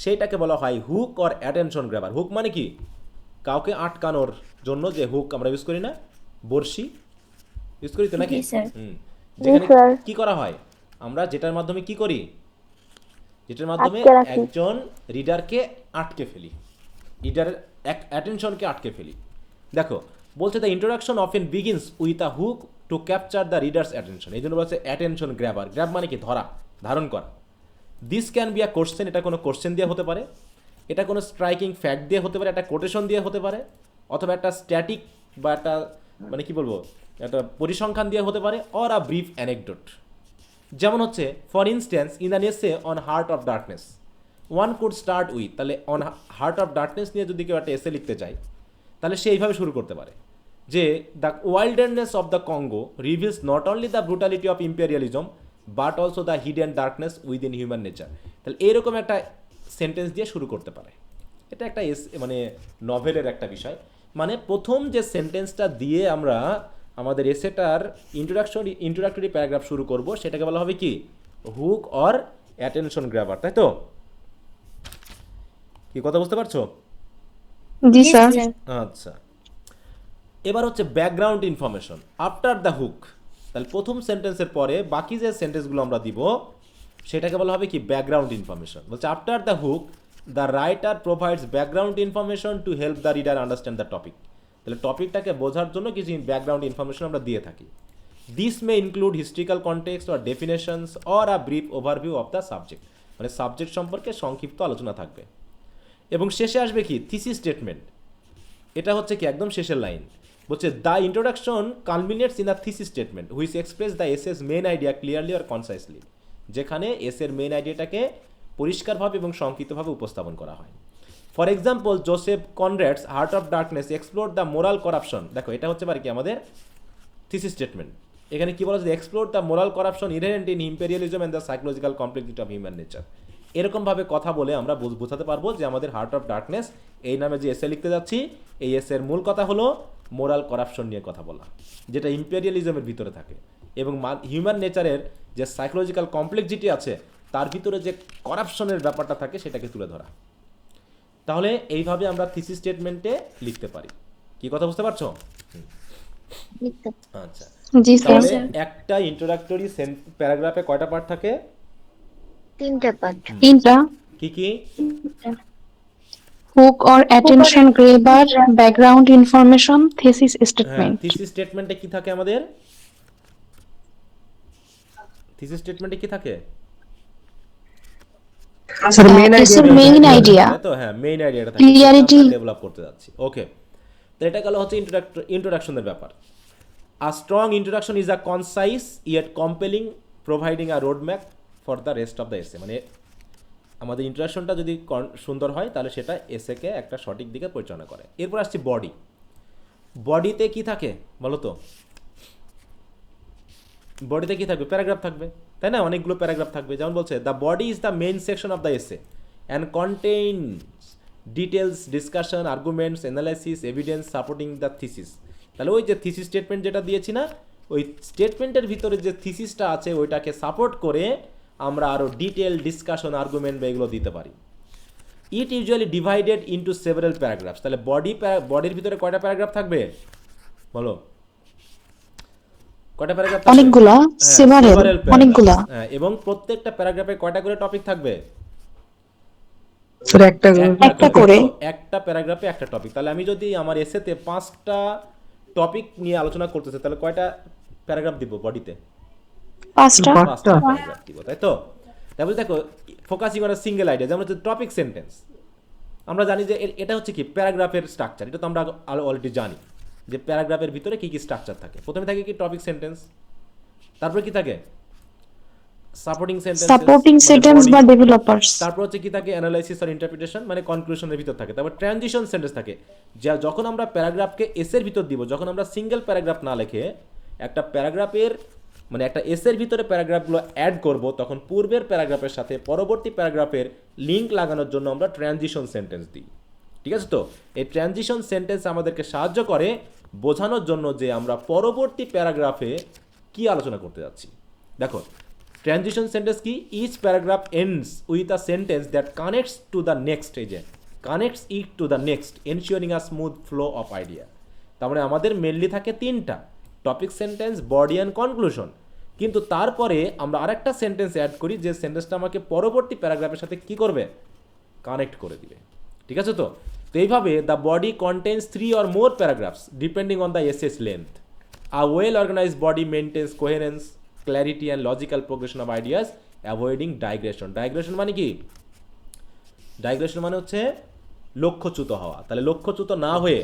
সেইটাকে বলা হয় hook or attention grabber. Hook মানে কি, কাউকে আটকানোর জন্য যে হুক আমরা ইউজ করি না, বড়শি ইউজ করি তো নাকি?
জি, স্যার।
যেখানে কি করা হয়, আমরা যেটার মাধ্যমে কি করি, যেটার মাধ্যমে একজন রিডারকে আটকে ফেলি, রিডারের অ্যাটেনশনকে আটকে ফেলি। দেখো বলছে the introduction often begins with a hook to capture the readers attention, এই জন্য বলছে অ্যাটেনশন গ্র্যাবার। গ্র্যাব মানে কি, ধরা, ধারণ করা। This can be a question, এটা কোনো কোশ্চেন দিয়ে হতে পারে, এটা কোনো স্ট্রাইকিং ফ্যাক্ট দিয়ে হতে পারে, একটা কোটেশন দিয়ে হতে পারে, অথবা একটা স্ট্যাটিক বা একটা মানে কি বলবো একটা পরিসংখ্যান দিয়ে হতে পারে, অর আ ব্রিফ অ্যানেকডোট। যেমন হচ্ছে for instance in an essay on heart of darkness one could start with, তাহলে অন হার্ট অফ ডার্কনেস নিয়ে যদি কেউ একটা এসে লিখতে চায় তাহলে সে এইভাবে শুরু করতে পারে যে the wilderness of the Congo reveals not only the brutality of imperialism but also the hidden darkness within human nature. তাহলে এইরকম একটা সেন্টেন্স দিয়ে শুরু করতে পারে। এটা একটা মানে নভেলের একটা বিষয়, মানে প্রথম যে সেন্টেন্সটা দিয়ে আমরা আমাদের এসেটার ইন্ট্রোডাক্টরি প্যারাগ্রাফ শুরু করব সেটাকে বলা হবে কি হুক অর অ্যাটেনশন গ্র্যাবার, তাই তো? কি কথা বুঝতে পারছো?
জি স্যার।
আচ্ছা, এবার হচ্ছে background information after the hook. তাহলে প্রথম সেন্টেন্সের পরে বাকি যে সেন্টেন্সগুলো আমরা দিব সেটাকে বলা হবে কি ব্যাকগ্রাউন্ড ইনফরমেশন। বলছে after the hook the writer provides background information to help the reader understand the topic. তাহলে টপিকটাকে বোঝার জন্য কিছু ব্যাকগ্রাউন্ড ইনফরমেশন আমরা দিয়ে থাকি। This may include historical context or definitions or a brief overview of the subject, মানে subject সম্পর্কে সংক্ষিপ্ত আলোচনা থাকবে। এবং শেষে আসবে কি থিসিস স্টেটমেন্ট, এটা হচ্ছে কি একদম শেষের লাইন। বলছে the introduction culminates in a thesis statement which express the essay's main idea clearly or concisely, যেখানে এসের মেন আইডিয়াটাকে পরিষ্কারভাবে এবং সংক্ষিপ্তভাবে উপস্থাপন করা হয়। For example Joseph Conrad's Heart of Darkness explore the moral corruption. দেখো এটা হচ্ছে পারে কি আমাদের থিসিস স্টেটমেন্ট। এখানে কি বলা হচ্ছে explore the moral corruption inherent in imperialism and the psychological complexity of human nature. এরকমভাবে কথা বলে আমরা বোঝাতে পারবো যে আমাদের হার্ট অফ ডার্কনেস এই নামে যে এসে লিখতে যাচ্ছি এই এসের মূল কথা হলো মোরাল করাপশন নিয়ে কথা বলা, যেটা ইম্পেরিয়ালিজমের ভিতরে থাকে, এবং হিউম্যান নেচারের যে সাইকোলজিক্যাল কমপ্লেক্সিটি আছে তার ভিতরে যে করাপশনের ব্যাপারটা থাকে সেটাকে তুলে ধরা। তাহলে এইভাবে আমরা থিসিস স্টেটমেন্টে লিখতে পারি। কি কথা বুঝতে পারছো? আচ্ছা,
জি স্যার।
তাহলে একটা ইন্ট্রোডাক্টরি প্যারাগ্রাফে কয়টা পার্ট থাকে?
3টা পার্ট।
3টা।
কি কি?
Hook or attention grabber, background information, thesis
হ্যাঁ,
স্টেটমেন্ট।
থিসিস স্টেটমেন্টে কি থাকে আমাদের? থিসিস স্টেটমেন্টে কি থাকে?
স্যার মেইন
মেইন আইডিয়া,
তো হ্যাঁ, মেইন আইডিয়াটা থাকে,
Clarity.
ডেভেলপ করতে যাচ্ছি। ওকে, তো এটা গেল হচ্ছে ইন্ট্রোডাকশনের ব্যাপার। A strong introduction is a concise yet compelling providing a road map for the rest of the essay. মানে আমাদের ইন্ট্রোডাকশনটা যদি সুন্দর হয় তাহলে সেটা এসেকে একটা সঠিক দিকে পরিচালনা করে। এরপর আসছি বডি। বডিতে কি থাকে বলো তো? বডিতে কি থাকবে? প্যারাগ্রাফ থাকবে, তাই না? অনেকগুলো প্যারাগ্রাফ থাকবে। যেমন বলছে the body is the main section of the এসে and contains details, discussion, arguments, analysis, evidence supporting the thesis. তাহলে ওই যে থিসিস স্টেটমেন্ট যেটা দিয়েছি না, ওই স্টেটমেন্টের ভিতরে যে থিসিসটা আছে ওইটাকে সাপোর্ট করে আমরা আরও ডিটেল, ডিসকাশন, আর্গুমেন্ট বা এগুলো দিতে পারি। It usually divided into several paragraphs. তাহলে বডির ভিতরে কয়টা প্যারাগ্রাফ থাকবে বলো? কয়টা প্যারাগ্রাফ?
অনেকগুলা, several, অনেকগুলা।
হ্যাঁ, এবং প্রত্যেকটা প্যারাগ্রাফে কয়টা করে টপিক থাকবে?
স্যার একটা
একটা করে।
একটা প্যারাগ্রাফে একটা টপিক। তাহলে আমি যদি আমার এসেতে 5টা টপিক নিয়ে আলোচনা করতেছে তাহলে কয়টা প্যারাগ্রাফ দিব বডিতে?
5টা।
5টা প্যারাগ্রাফ দিব, তাই তো? তারপরে দেখো focusing on a single idea, যেমন হচ্ছে টপিক সেন্টেন্স। আমরা জানি যে এটা হচ্ছে কি প্যারাগ্রাফের স্ট্রাকচার, এটা তো আমরা অলরেডি জানি যে প্যারাগ্রাফের ভিতরে কি কি স্ট্রাকচার থাকে। প্রথমে থাকে কি টপিক সেন্টেন্স, তারপরে কি থাকে সাপোর্টিং
সেন্টেন্স বা ডেভেলপার্স।
তারপর হচ্ছে কি থাকে অ্যানালাইসিস আর ইন্টারপ্রিটেশন, মানে কনক্লুশনের ভিতর থাকে। তারপর ট্রানজিশন সেন্টেন্স থাকে, যা যখন আমরা প্যারাগ্রাফকে এসের ভিতর দিব, যখন আমরা সিঙ্গেল প্যারাগ্রাফ না লিখে একটা প্যারাগ্রাফের মানে একটা এসের ভিতরে প্যারাগ্রাফগুলো অ্যাড করব, তখন পূর্বের প্যারাগ্রাফের সাথে পরবর্তী প্যারাগ্রাফের লিঙ্ক লাগানোর জন্য আমরা ট্রানজিশন সেন্টেন্স দিই। ঠিক আছে? তো এই ট্রানজিশন সেন্টেন্স আমাদেরকে সাহায্য করে বোঝানোর জন্য যে আমরা পরবর্তী প্যারাগ্রাফে কি আলোচনা করতে যাচ্ছি। দেখো ট্রানজিশন সেন্টেন্স কি? Each paragraph ends with a sentence that connects to the next, এই যে connects it to the next, ensuring a smooth flow of idea. তার মানে আমাদের মেনলি থাকে 3টা, topic sentence, body and conclusion. কিন্তু তারপরে আমরা আরেকটা সেন্টেন্স অ্যাড করি যে সেন্টেন্সটা আমাকে পরবর্তী প্যারাগ্রাফের সাথে কি করবে? কানেক্ট করে দিবে। ঠিক আছে? তো এইভাবে the body contains 3 or more paragraphs depending on the essay's length. A well organized body maintains coherence, clarity and logical progression of ideas, avoiding digression. Digression মানে কি? ডাইগ্রেশন মানে হচ্ছে লক্ষ্যচ্যুত হওয়া। তাহলে লক্ষ্যচ্যুত না হয়ে,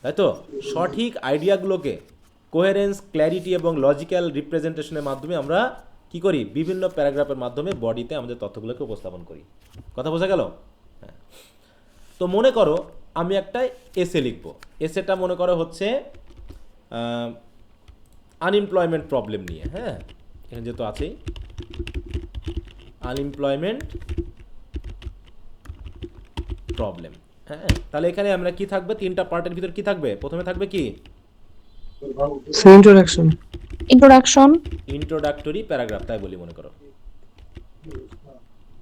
তাই তো, সঠিক আইডিয়াগুলোকে কোহেরেন্স, ক্ল্যারিটি এবং লজিক্যাল রিপ্রেজেন্টেশনের মাধ্যমে আমরা কি করি? বিভিন্ন প্যারাগ্রাফের মাধ্যমে বডিতে আমাদের তথ্যগুলোকে উপস্থাপন করি। কথা বোঝা গেল? হ্যাঁ। তো মনে করো আমি একটা এসে লিখবো। এসেটা মনে করো হচ্ছে আনএমপ্লয়মেন্ট প্রবলেম নিয়ে। হ্যাঁ, এখানে যেহেতু আছেই আনএমপ্লয়মেন্ট প্রবলেম। হ্যাঁ, তাহলে এখানে আমরা কি থাকবে? 3টা পার্টের ভিতর কি থাকবে? প্রথমে থাকবে কি?
ইন্ট্রোডাকশন।
ইন্ট্রোডাক্টরি প্যারাগ্রাফ, তাই বলি মনে করো,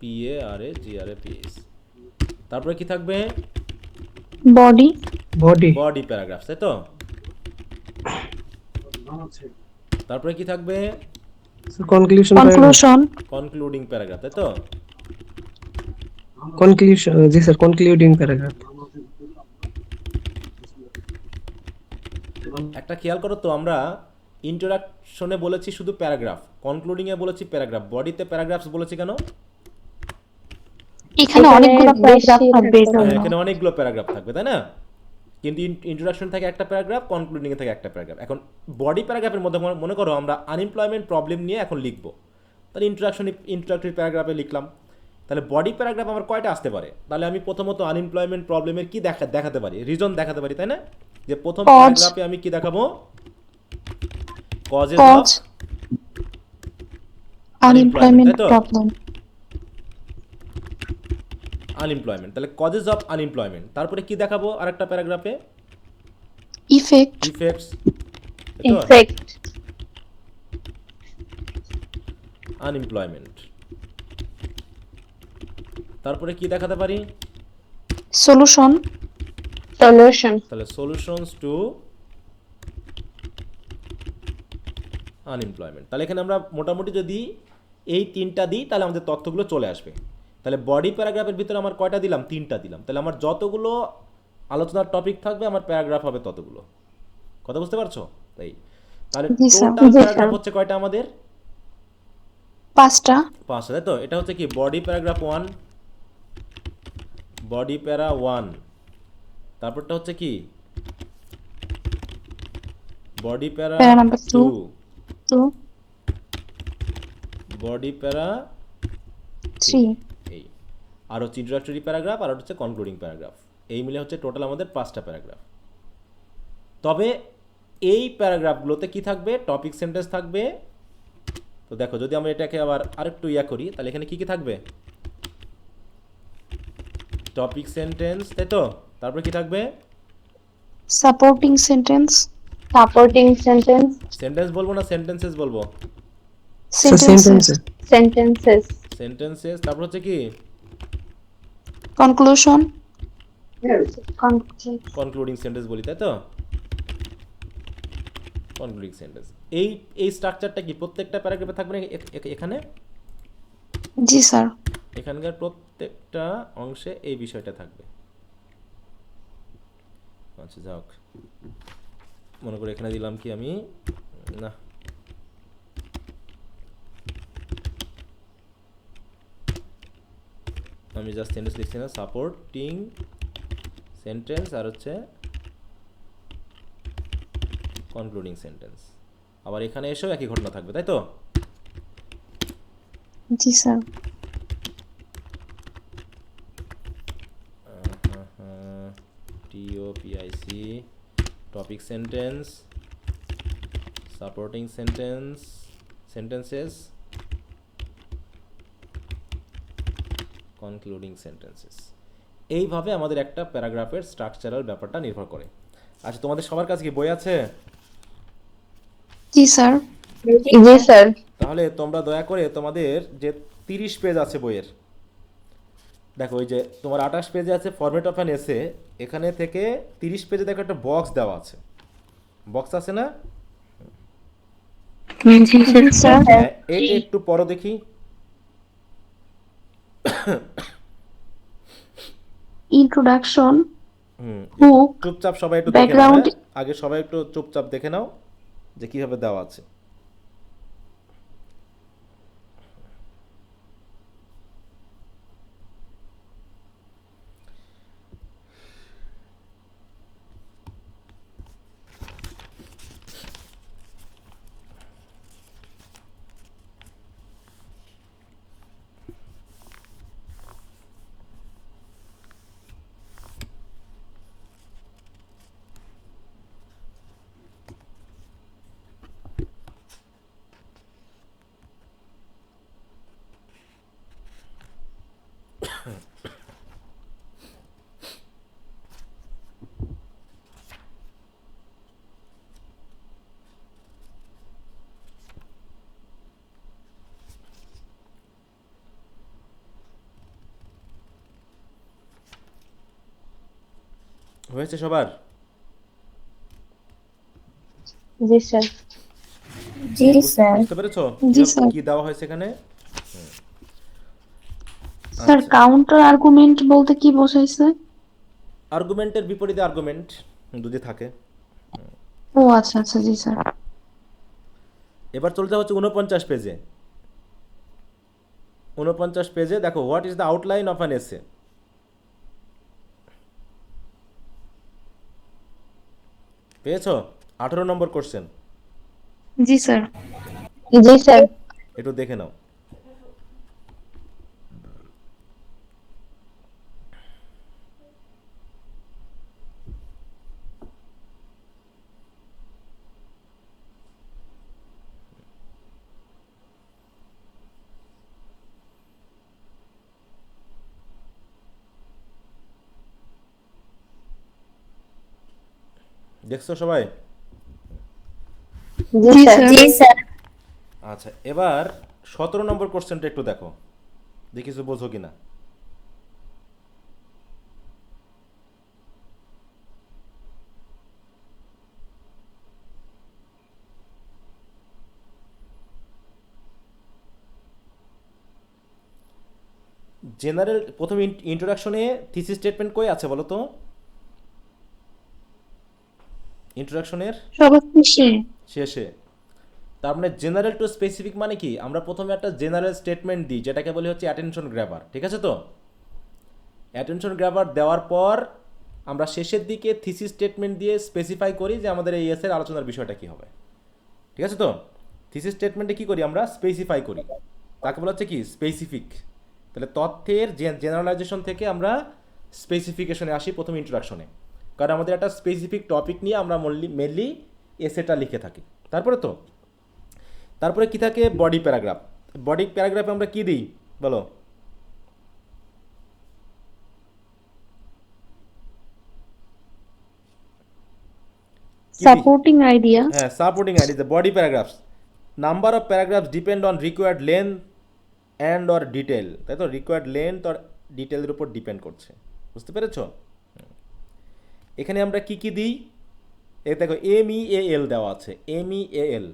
PARAGRAPS। তারপরে কি থাকবে?
বডি।
বডি প্যারাগ্রাফ, তাই তো? তারপরে কি থাকবে?
কনক্লুশন।
কনক্লুডিং প্যারাগ্রাফ, তাই তো?
জি স্যার, কনক্লুডিং প্যারাগ্রাফ।
একটা খেয়াল করো তো, আমরা ইন্ট্রোডাকশনে বলেছি শুধু প্যারাগ্রাফ, কনক্লুডিংয়ে বলেছি প্যারাগ্রাফ, বডিতে প্যারাগ্রাফস বলেছি কেন?
এখানে অনেকগুলো প্যারাগ্রাফ থাকবে।
এখানে অনেকগুলো প্যারাগ্রাফ থাকবে, তাই না? কিন্তু ইন্ট্রোডাকশন থাকে একটা প্যারাগ্রাফ, কনক্লুডিংয়ে থাকে একটা প্যারাগ্রাফ। এখন বডি প্যারাগ্রাফের মধ্যে মনে করো আমরা আনএমপ্লয়মেন্ট প্রবলেম নিয়ে এখন লিখবো, তাহলে ইন্ট্রোডাক্টরি প্যারাগ্রাফে লিখলাম। তাহলে বডি প্যারাগ্রাফ আমার কয়টা আসতে পারে? তাহলে আমি প্রথমত আনএমপ্লয়মেন্ট প্রবলেমের কি দেখাতে পারি? রিজন দেখাতে পারি, তাই না? যে প্রথম প্যারাগ্রাফে আমি কি দেখাবো? Causes of
unemployment problem.
Unemployment, তাহলে কজেস অফ আনএমপ্লয়মেন্ট। তারপরে কি দেখাবো আরেকটা প্যারাগ্রাফে? Effects unemployment. তারপরে কি দেখাতে পারি?
সলিউশন।
তাহলে সলিউশনস টু আনএমপ্লয়মেন্ট। তাহলে এখানে আমরা মোটামুটি যদি এই 3টা দিই তাহলে আমাদের তথ্যগুলো চলে আসবে। তাহলে বডি প্যারাগ্রাফের ভিতরে আমার কয়টা দিলাম? 3টা দিলাম। তাহলে আমার যতগুলো আলোচনার টপিক থাকবে আমার প্যারাগ্রাফ হবে ততগুলো। কথা বুঝতে পারছো? তাই তাহলে টোটাল প্যারাগ্রাফ হচ্ছে কয়টা আমাদের?
5টা।
তাই তো? এটা হচ্ছে কি বডি প্যারাগ্রাফ 1, বডি প্যারা 1। তারপরটা হচ্ছে কি বডি প্যারা 2, বডি প্যারা 3। এই আর হচ্ছে ইন্ট্রোডাক্টরি প্যারাগ্রাফ, আর হচ্ছে কনক্লুডিং প্যারাগ্রাফ। এই মিলে হচ্ছে টোটাল আমাদের 5টা প্যারাগ্রাফ। তবে এই প্যারাগ্রাফগুলোতে কি থাকবে? টপিক সেন্টেন্স থাকবে। তো দেখো, যদি আমরা এটাকে আবার আরেকটু করি, তাহলে এখানে কি কি থাকবে? টপিক সেন্টেন্স, তাই তো? তারপরে কি থাকবে?
Supporting sentence.
Supporting sentence,
sentence বলবো না সেন্টেন্সেস বলবো?
সেন্টেন্সে
sentences,
সেন্টেন্সেস। তারপর হচ্ছে কি?
Conclusion.
কনক্লুডিং সেন্টেন্স বলি, তাই তো? Concluding sentence. এই স্ট্রাকচারটা কি প্রত্যেকটা প্যারাগ্রাফে থাকবে না এখানে?
জি স্যার।
এখানকার প্রত্যেকটা অংশে এই বিষয়টা থাকবে। আচ্ছা যাক, মনে করে এখানে দিলাম কি আমি, না আমি জাস্ট সেন্টেন্স লিখছি না, সাপোর্টিং সেন্টেন্স আর হচ্ছে কনক্লুডিং সেন্টেন্স। আবার এখানে এসেও একই ঘটনা থাকবে, তাই তো?
জি sir.
TOPIC, topic sentence, supporting sentence, sentences, concluding sentences. এইভাবে আমাদের একটা প্যারাগ্রাফের স্ট্রাকচারাল ব্যাপারটা নির্ভর করে। আচ্ছা, তোমাদের সবার কাছে কি বই আছে?
জি স্যার।
জি স্যার।
তাহলে তোমরা দয়া করে তোমাদের যে 30 পেজ আছে বইয়ের, দেখো ওই যে তোমার 28 পেজে আছে ফরম্যাট অফ অ্যান এসে, এখানে থেকে 30 পেজে দেখো একটা বক্স দেওয়া আছে, বক্স আছে না?
জি স্যার।
হ্যাঁ, এটা একটু পড়ো দেখি।
Introduction.
হুম,
Hook.
চুপচাপ সবাই একটু দেখে নাও।
Background.
হ্যাঁ? আগে সবাই একটু চুপচাপ দেখে নাও যে কিভাবে দেওয়া আছে। হয়েছে সবার?
জি স্যার। জি স্যার।
বুঝতে পেরেছো
জি, স্যার।
কি দেওয়া হয়েছে এখানে?
স্যার কাউন্টার আর্গুমেন্ট বলতে কি বোঝাইছে?
আর্গুমেন্টের বিপরীতে আর্গুমেন্ট যদি থাকে।
ও আচ্ছা আচ্ছা, জি স্যার।
এবার চলে যাওয়া হচ্ছে 49 পেজে। 49 পেজে দেখো, what is the outline of an এসে। পেয়েছো? 18 নম্বর কোশ্চেন।
জি স্যার।
জি স্যার।
একটু দেখে নাও। দেখছো সবাই?
জি
জি,
স্যার।
স্যার।
জি স্যার।
আচ্ছা, এবার 17 নম্বর কোশ্চেনটা একটু দেখো, দেখি কিছু বোঝো কিনা। জেনারেল প্রথম ইন্ট্রোডাকশনে থিসিস স্টেটমেন্ট কই আছে বলো তো? ইন্ট্রোডাকশনের
সবার শেষে।
শেষে। তার মানে জেনারেল টু স্পেসিফিক মানে কি? আমরা প্রথমে একটা জেনারেল স্টেটমেন্ট দিই, যেটাকে বলি হচ্ছে অ্যাটেনশন গ্র্যাবার, ঠিক আছে তো? অ্যাটেনশন গ্র্যাবার দেওয়ার পর আমরা শেষের দিকে থিসিস স্টেটমেন্ট দিয়ে স্পেসিফাই করি যে আমাদের এই এসের আলোচনার বিষয়টা কি হবে, ঠিক আছে তো? থিসিস স্টেটমেন্টে কি করি আমরা? স্পেসিফাই করি, তাকে বলা হচ্ছে কি? স্পেসিফিক। তাহলে তথ্যের জেনারেলাইজেশন থেকে আমরা স্পেসিফিকেশনে আসি প্রথম ইন্ট্রোডাকশনে, কারণ আমাদের একটা স্পেসিফিক টপিক নিয়ে আমরা মেনলি এসেটা লিখে থাকি। তারপরে কি থাকে? Body paragraph. বডি প্যারাগ্রাফে আমরা কি দিই বলো? কি দিই?
Supporting idea.
হ্যাঁ, supporting ID, the body paragraphs. Number of paragraphs depend on required length and or detail, তাই তো? রিকোয়ার্ড লেন্থ অর ডিটেলের উপর ডিপেন্ড করছে, বুঝতে পেরেছ? এখানে আমরা কি কি দিই? এই দেখো MEAL দেওয়া আছে, MEAL,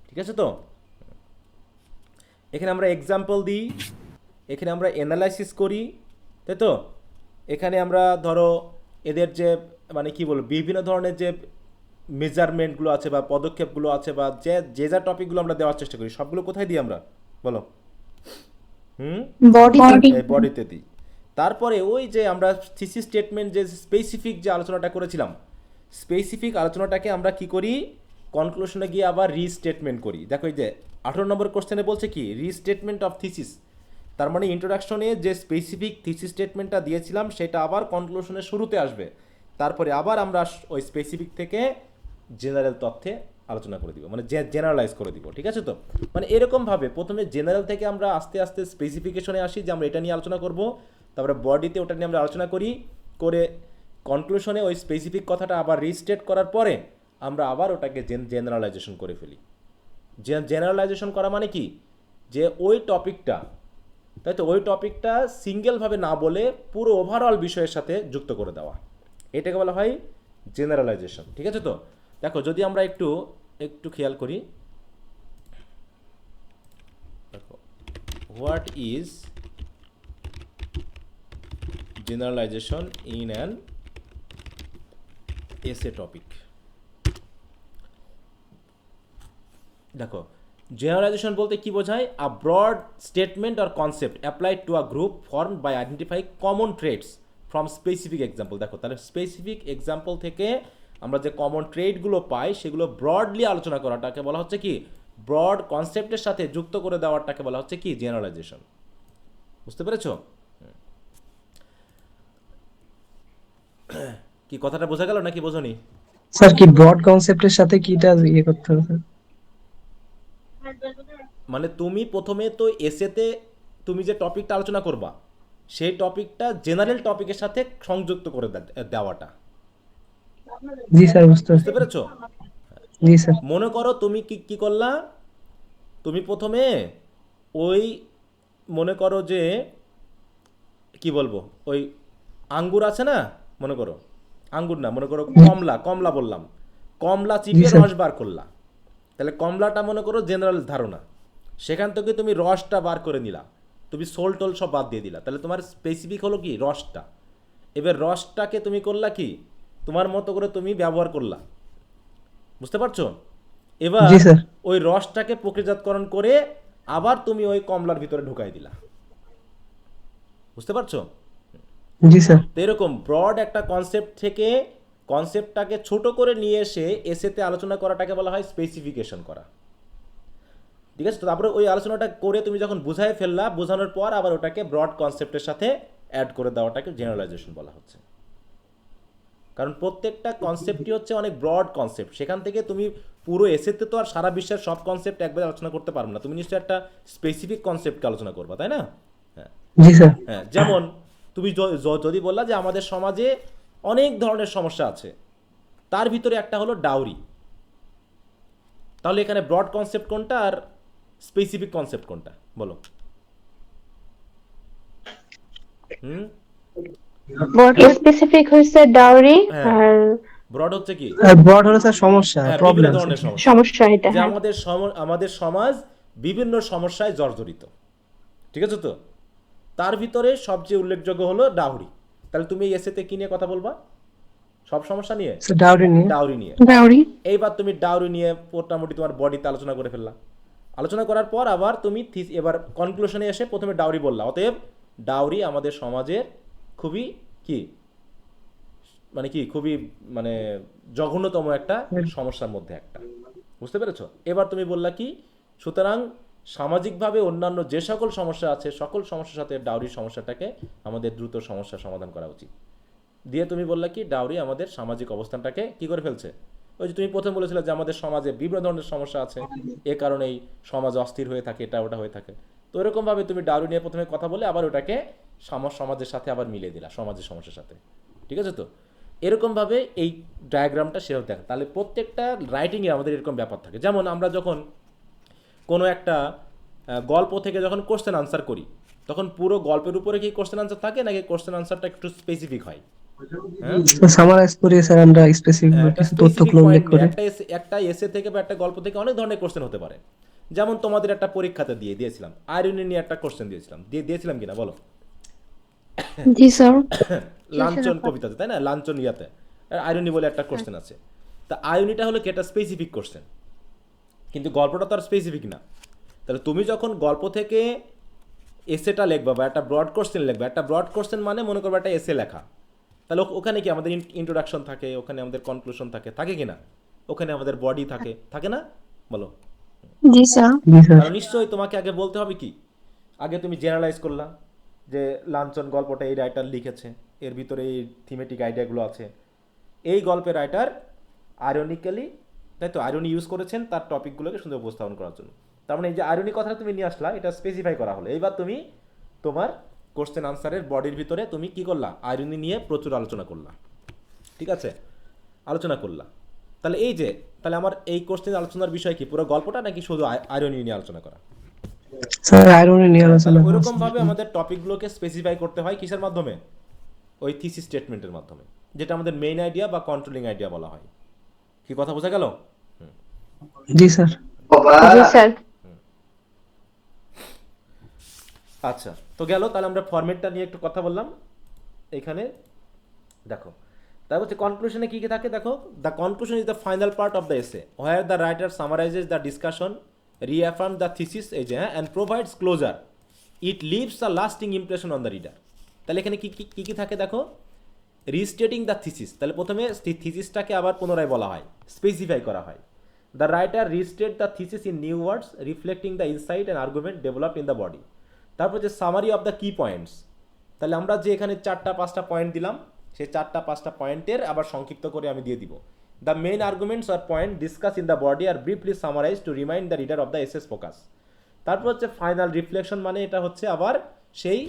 ঠিক আছে তো? এখানে আমরা এক্সাম্পল দিই, এখানে আমরা অ্যানালাইসিস করি, তাই তো? এখানে আমরা ধরো এদের যে মানে কি বলবো বিভিন্ন ধরনের যে মেজারমেন্টগুলো আছে বা পদক্ষেপগুলো আছে বা যে যা টপিকগুলো আমরা দেওয়ার চেষ্টা করি সবগুলো কোথায় দিই আমরা বলো?
Body.
বডিতে দিই। তারপরে ওই যে আমরা থিসিস স্টেটমেন্ট যে স্পেসিফিক যে আলোচনাটা করেছিলাম, স্পেসিফিক আলোচনাটাকে আমরা কি করি? কনক্লুশনে গিয়ে আবার রিস্টেটমেন্ট করি। দেখো এই যে 18 নম্বর কোশ্চেনে বলছে কি? রিস্টেটমেন্ট অফ থিসিস। তার মানে ইন্ট্রোডাকশনে যে স্পেসিফিক থিসিস স্টেটমেন্টটা দিয়েছিলাম সেটা আবার কনক্লুশনের শুরুতে আসবে, তারপরে আবার আমরা ওই স্পেসিফিক থেকে জেনারেল তথ্যে আলোচনা করে দিব, মানে জেনারেলাইজ করে দিব, ঠিক আছে তো? মানে এরকমভাবে প্রথমে জেনারেল থেকে আমরা আস্তে আস্তে স্পেসিফিকেশনে আসি যে আমরা এটা নিয়ে আলোচনা করব, তারপরে বডিতে ওটা নিয়ে আমরা আলোচনা করি, করে কনক্লুশনে ওই স্পেসিফিক কথাটা আবার রিস্টেট করার পরে আমরা আবার ওটাকে জেনারেলাইজেশন করে ফেলি। জেনারেলাইজেশন করা মানে কি? যে ওই টপিকটা, তাই তো, ওই টপিকটা সিঙ্গেলভাবে না বলে পুরো ওভারঅল বিষয়ের সাথে যুক্ত করে দেওয়া, এটাকে বলা হয় জেনারেলাইজেশন, ঠিক আছে তো? দেখো যদি আমরা একটু খেয়াল করি, দেখো what is generalisation in an essay topic. দেখো জেনারেলাইজেশন বলতে কি বোঝায়? A broad statement or concept applied to a group form by identify common traits from specific example. দেখো তাহলে স্পেসিফিক এক্সাম্পল থেকে আমরা যে কমন ট্রেডগুলো পাই সেগুলো ব্রডলি আলোচনা করাটাকে বলা হচ্ছে কি? ব্রড কনসেপ্টের সাথে যুক্ত করে দেওয়াটাকে বলা হচ্ছে কি? জেনারেলাইজেশন। বুঝতে পেরেছো? কি কথাটা বোঝা গেল নাকি বোঝনি?
স্যার কি ব্রড কনসেপ্টের সাথে কিটা ইয়ে করতে হবে?
মানে তুমি প্রথমে তো এসেতে তুমি যে টপিকটা আলোচনা করবা সেই টপিকটা জেনারেল টপিকের সাথে সংযুক্ত করে দেওয়াটা।
জি স্যার, বুঝতে
বুঝতে পেরেছো?
জি স্যার।
মনে করো তুমি কি করলা? তুমি প্রথমে ওই মনে করো যে কি বলবো, ওই আঙ্গুর আছে না, মনে করো আঙ্গুর না, মনে করো কমলা বললাম, কমলা চিপে
স্যার।
রস বার করলা, তাহলে কমলাটা মনে করো জেনারেল ধারণা, সেখান থেকে তুমি রসটা বার করে নিলা, তুমি সোল টোল সব বাদ দিয়ে দিলা, তাহলে তোমার স্পেসিফিক হলো কি? রসটা। এবার রসটাকে তুমি করলা কি? তোমার মতো করে তুমি ব্যবহার করলা, বুঝতে পারছো? এবার
জি স্যার।
ওই রসটাকে প্রক্রিয়াজাতকরণ করে আবার তুমি ওই কমলার ভিতরে ঢুকাই দিলা, বুঝতে পারছো?
জি স্যার।
তো এরকম ব্রড একটা কনসেপ্ট থেকে কনসেপ্টটাকে ছোট করে নিয়ে এসে এসেতে আলোচনা করাটাকে বলা হয় স্পেসিফিকেশন করা, ঠিক আছে তো? তারপরে ওই আলোচনাটা করে তুমি যখন বুঝাই ফেললা, বোঝানোর পর আবার ওটাকে ব্রড কনসেপ্টের সাথে অ্যাড করে দেওয়াটাকে জেনারেলাইজেশন বলা হচ্ছে। কারণ প্রত্যেকটা কনসেপ্টই হচ্ছে অনেক ব্রড কনসেপ্ট, সেখান থেকে তুমি পুরো এসেতে তো আর সারা বিশ্বের সব কনসেপ্ট একবার আলোচনা করতে পারবে না, তুমি নিশ্চয়ই একটা স্পেসিফিক কনসেপ্টকে আলোচনা করবা, তাই না? হ্যাঁ
জি স্যার।
হ্যাঁ, যেমন তুমি যদি বললা যে আমাদের সমাজে অনেক ধরনের সমস্যা আছে, তার ভিতরে একটা হলো ডাউরি, তাহলে এখানে ব্রড কনসেপ্ট কোনটা আর স্পেসিফিক কনসেপ্ট কোনটা বলো?
স্পেসিফিক হইছে ডাউরি
হ্যাঁ।
আর
ব্রড হচ্ছে কি?
আর ব্রড হলো স্যার সমস্যা,
হ্যাঁ,
প্রবলেম।
বিভিন্ন ধরনের সমস্যা,
সমস্যা এটা।
যে
হ্যাঁ,
আমাদের সমাজ বিভিন্ন সমস্যায় জর্জরিত, ঠিক আছে তো? তার ভিতরে সবচেয়ে উল্লেখযোগ্য হলো ডাউরি। তাহলে তুমি এই এসেতে কি নিয়ে কথা বলবা? সব সমস্যা নিয়ে?
স্যার ডাউরি নিয়ে।
ডাউরি নিয়ে।
ডাউরি।
এইবার তুমি ডাউরি নিয়ে মোটামুটি তোমার বডিতে আলোচনা করে ফেললা, আলোচনা করার পর আবার তুমি এবার কনক্লুশনে এসে প্রথমে ডাউরি বললা, অতএব ডাউরি আমাদের সমাজের খুবই কি মানে কি খুবই মানে জঘন্যতম একটা সমস্যার মধ্যে একটা, বুঝতে পেরেছো? এবার তুমি বললা কি? সুতরাং সামাজিকভাবে অন্যান্য যে সকল সমস্যা আছে সকল সমস্যার সাথে ডাউরির সমস্যাটাকে আমাদের দ্রুত সমস্যার সমাধান করা উচিত। দিয়ে তুমি বললে কি ডাউরি আমাদের সামাজিক অবস্থানটাকে কি করে ফেলছে। ওই যে তুমি প্রথম বলেছিলে যে আমাদের সমাজে বিভিন্ন ধরনের সমস্যা আছে, এ কারণেই সমাজ অস্থির হয়ে থাকে, এটা ওটা হয়ে থাকে। তো এরকমভাবে তুমি ডাউরি নিয়ে প্রথমে কথা বলে আবার ওটাকে সমাজের সাথে আবার মিলিয়ে দিলা, সমাজের সমস্যার সাথে। ঠিক আছে? তো এরকমভাবে এই ডায়াগ্রামটা সেভাবে দেখা। তাহলে প্রত্যেকটা রাইটিংয়ে আমাদের এরকম ব্যাপার থাকে। যেমন আমরা যখন কোনো একটা গল্প থেকে যখন কোশ্চেন আনসার করি, তখন পুরো গল্পের উপরে কি কোশ্চেন আনসার থাকে নাকি কোশ্চেন আনসারটা একটু স্পেসিফিক হয়?
সামারাইজ করে স্যার আমরা স্পেসিফিক
একটা
কিছু
স্পেসিফিক
তথ্যগুলো উল্লেখ
পয়েন্ট
করে।
একটা এসে থেকে বা একটা গল্প থেকে অনেক ধরনের কোশ্চেন হতে পারে। যেমন তোমাদের একটা পরীক্ষাতে দিয়েছিলাম আয়রনি নিয়ে একটা কোশ্চেন দিয়েছিলাম কিনা বলো?
জি স্যার।
লাঞ্ছন কবিতাতে, তাই না? লাঞ্ছন ইয়াতে আয়রনি বলে একটা কোশ্চেন আছে। তা আয়রনিটা হলো কি একটা স্পেসিফিক কোশ্চেন, কিন্তু গল্পটা তো আর স্পেসিফিক না। তাহলে তুমি যখন গল্প থেকে এসেটা লিখবা বা একটা ব্রড কোশ্চেন লিখবা, একটা ব্রড কোশ্চেন মানে মনে করবে একটা এসে লেখা, তাহলে ওখানে কি আমাদের ইন্ট্রোডাকশন থাকে, ওখানে আমাদের কনক্লুশন থাকে কি না? ওখানে আমাদের বডি থাকে না? বলো।
জি স্যার।
জি স্যার।
কারণ নিশ্চয়ই তোমাকে আগে বলতে হবে কি, আগে তুমি জেনারেলাইজ করলা যে লাঞ্ছন গল্পটা এই রাইটার লিখেছে, এর ভিতরে এই থিমেটিক আইডিয়াগুলো আছে, এই গল্পের রাইটার আয়রনিক্যালি, তাই তো, আয়রনি ইউজ করেছেন তার টপিকগুলোকে সুন্দর উপস্থাপন করার জন্য। তার মানে এই যে আয়রনি কথাটা তুমি নিয়ে আসলা, এটা স্পেসিফাই করা হলো। এইবার তুমি তোমার কোশ্চেন আনসারের বডির ভিতরে তুমি কি করলা, আয়রনি নিয়ে প্রচুর আলোচনা করলা। ঠিক আছে? আলোচনা করলা। তাহলে তাহলে আমার এই কোশ্চেন আলোচনার বিষয় কি, পুরো গল্পটা নাকি শুধু আয়রনি নিয়ে আলোচনা করা?
স্যার আয়রনি নিয়ে আলোচনা করা।
ওইরকম ভাবে আমাদের টপিকগুলোকে স্পেসিফাই করতে হয় কিসের মাধ্যমে? ওই থিসিস স্টেটমেন্টের মাধ্যমে, যেটা আমাদের মেইন আইডিয়া বা কন্ট্রোলিং আইডিয়া বলা হয়। কি কথা বোঝা গেল?
জি স্যার।
জি স্যার।
আচ্ছা, তো গেল। তাহলে আমরা ফরম্যাটটা নিয়ে একটু কথা বললাম। এখানে দেখো, তারপর হচ্ছে কনক্লুশনে কি কি থাকে দেখো। The conclusion is the final part of the essay where the writer summarises the discussion, reaffirm the thesis, এই যে and provides closure, it leaves a lasting impression on the reader. তাহলে এখানে কি কি থাকে দেখো। রিস্টেটিং দ্য থিসিস, তাহলে প্রথমে থিসিসটাকে আবার পুনরায় বলা হয়, স্পেসিফাই করা হয়। The writer restate the thesis in new words reflecting the insight and argument developed in the body. তারপর যে সামারি অফ দ্য কি পয়েন্টস, তাহলে আমরা যে এখানে 4-5টা পয়েন্ট দিলাম, সেই 4-5টা পয়েন্টের আবার সংক্ষিপ্ত করে আমি দিয়ে দিব। দ্য মেইন আর্গুমেন্টস আর point discuss in the body আর briefly summarize to remind the reader of the essay's focus. তারপর হচ্ছে ফাইনাল রিফ্লেকশন, মানে এটা হচ্ছে আবার সেই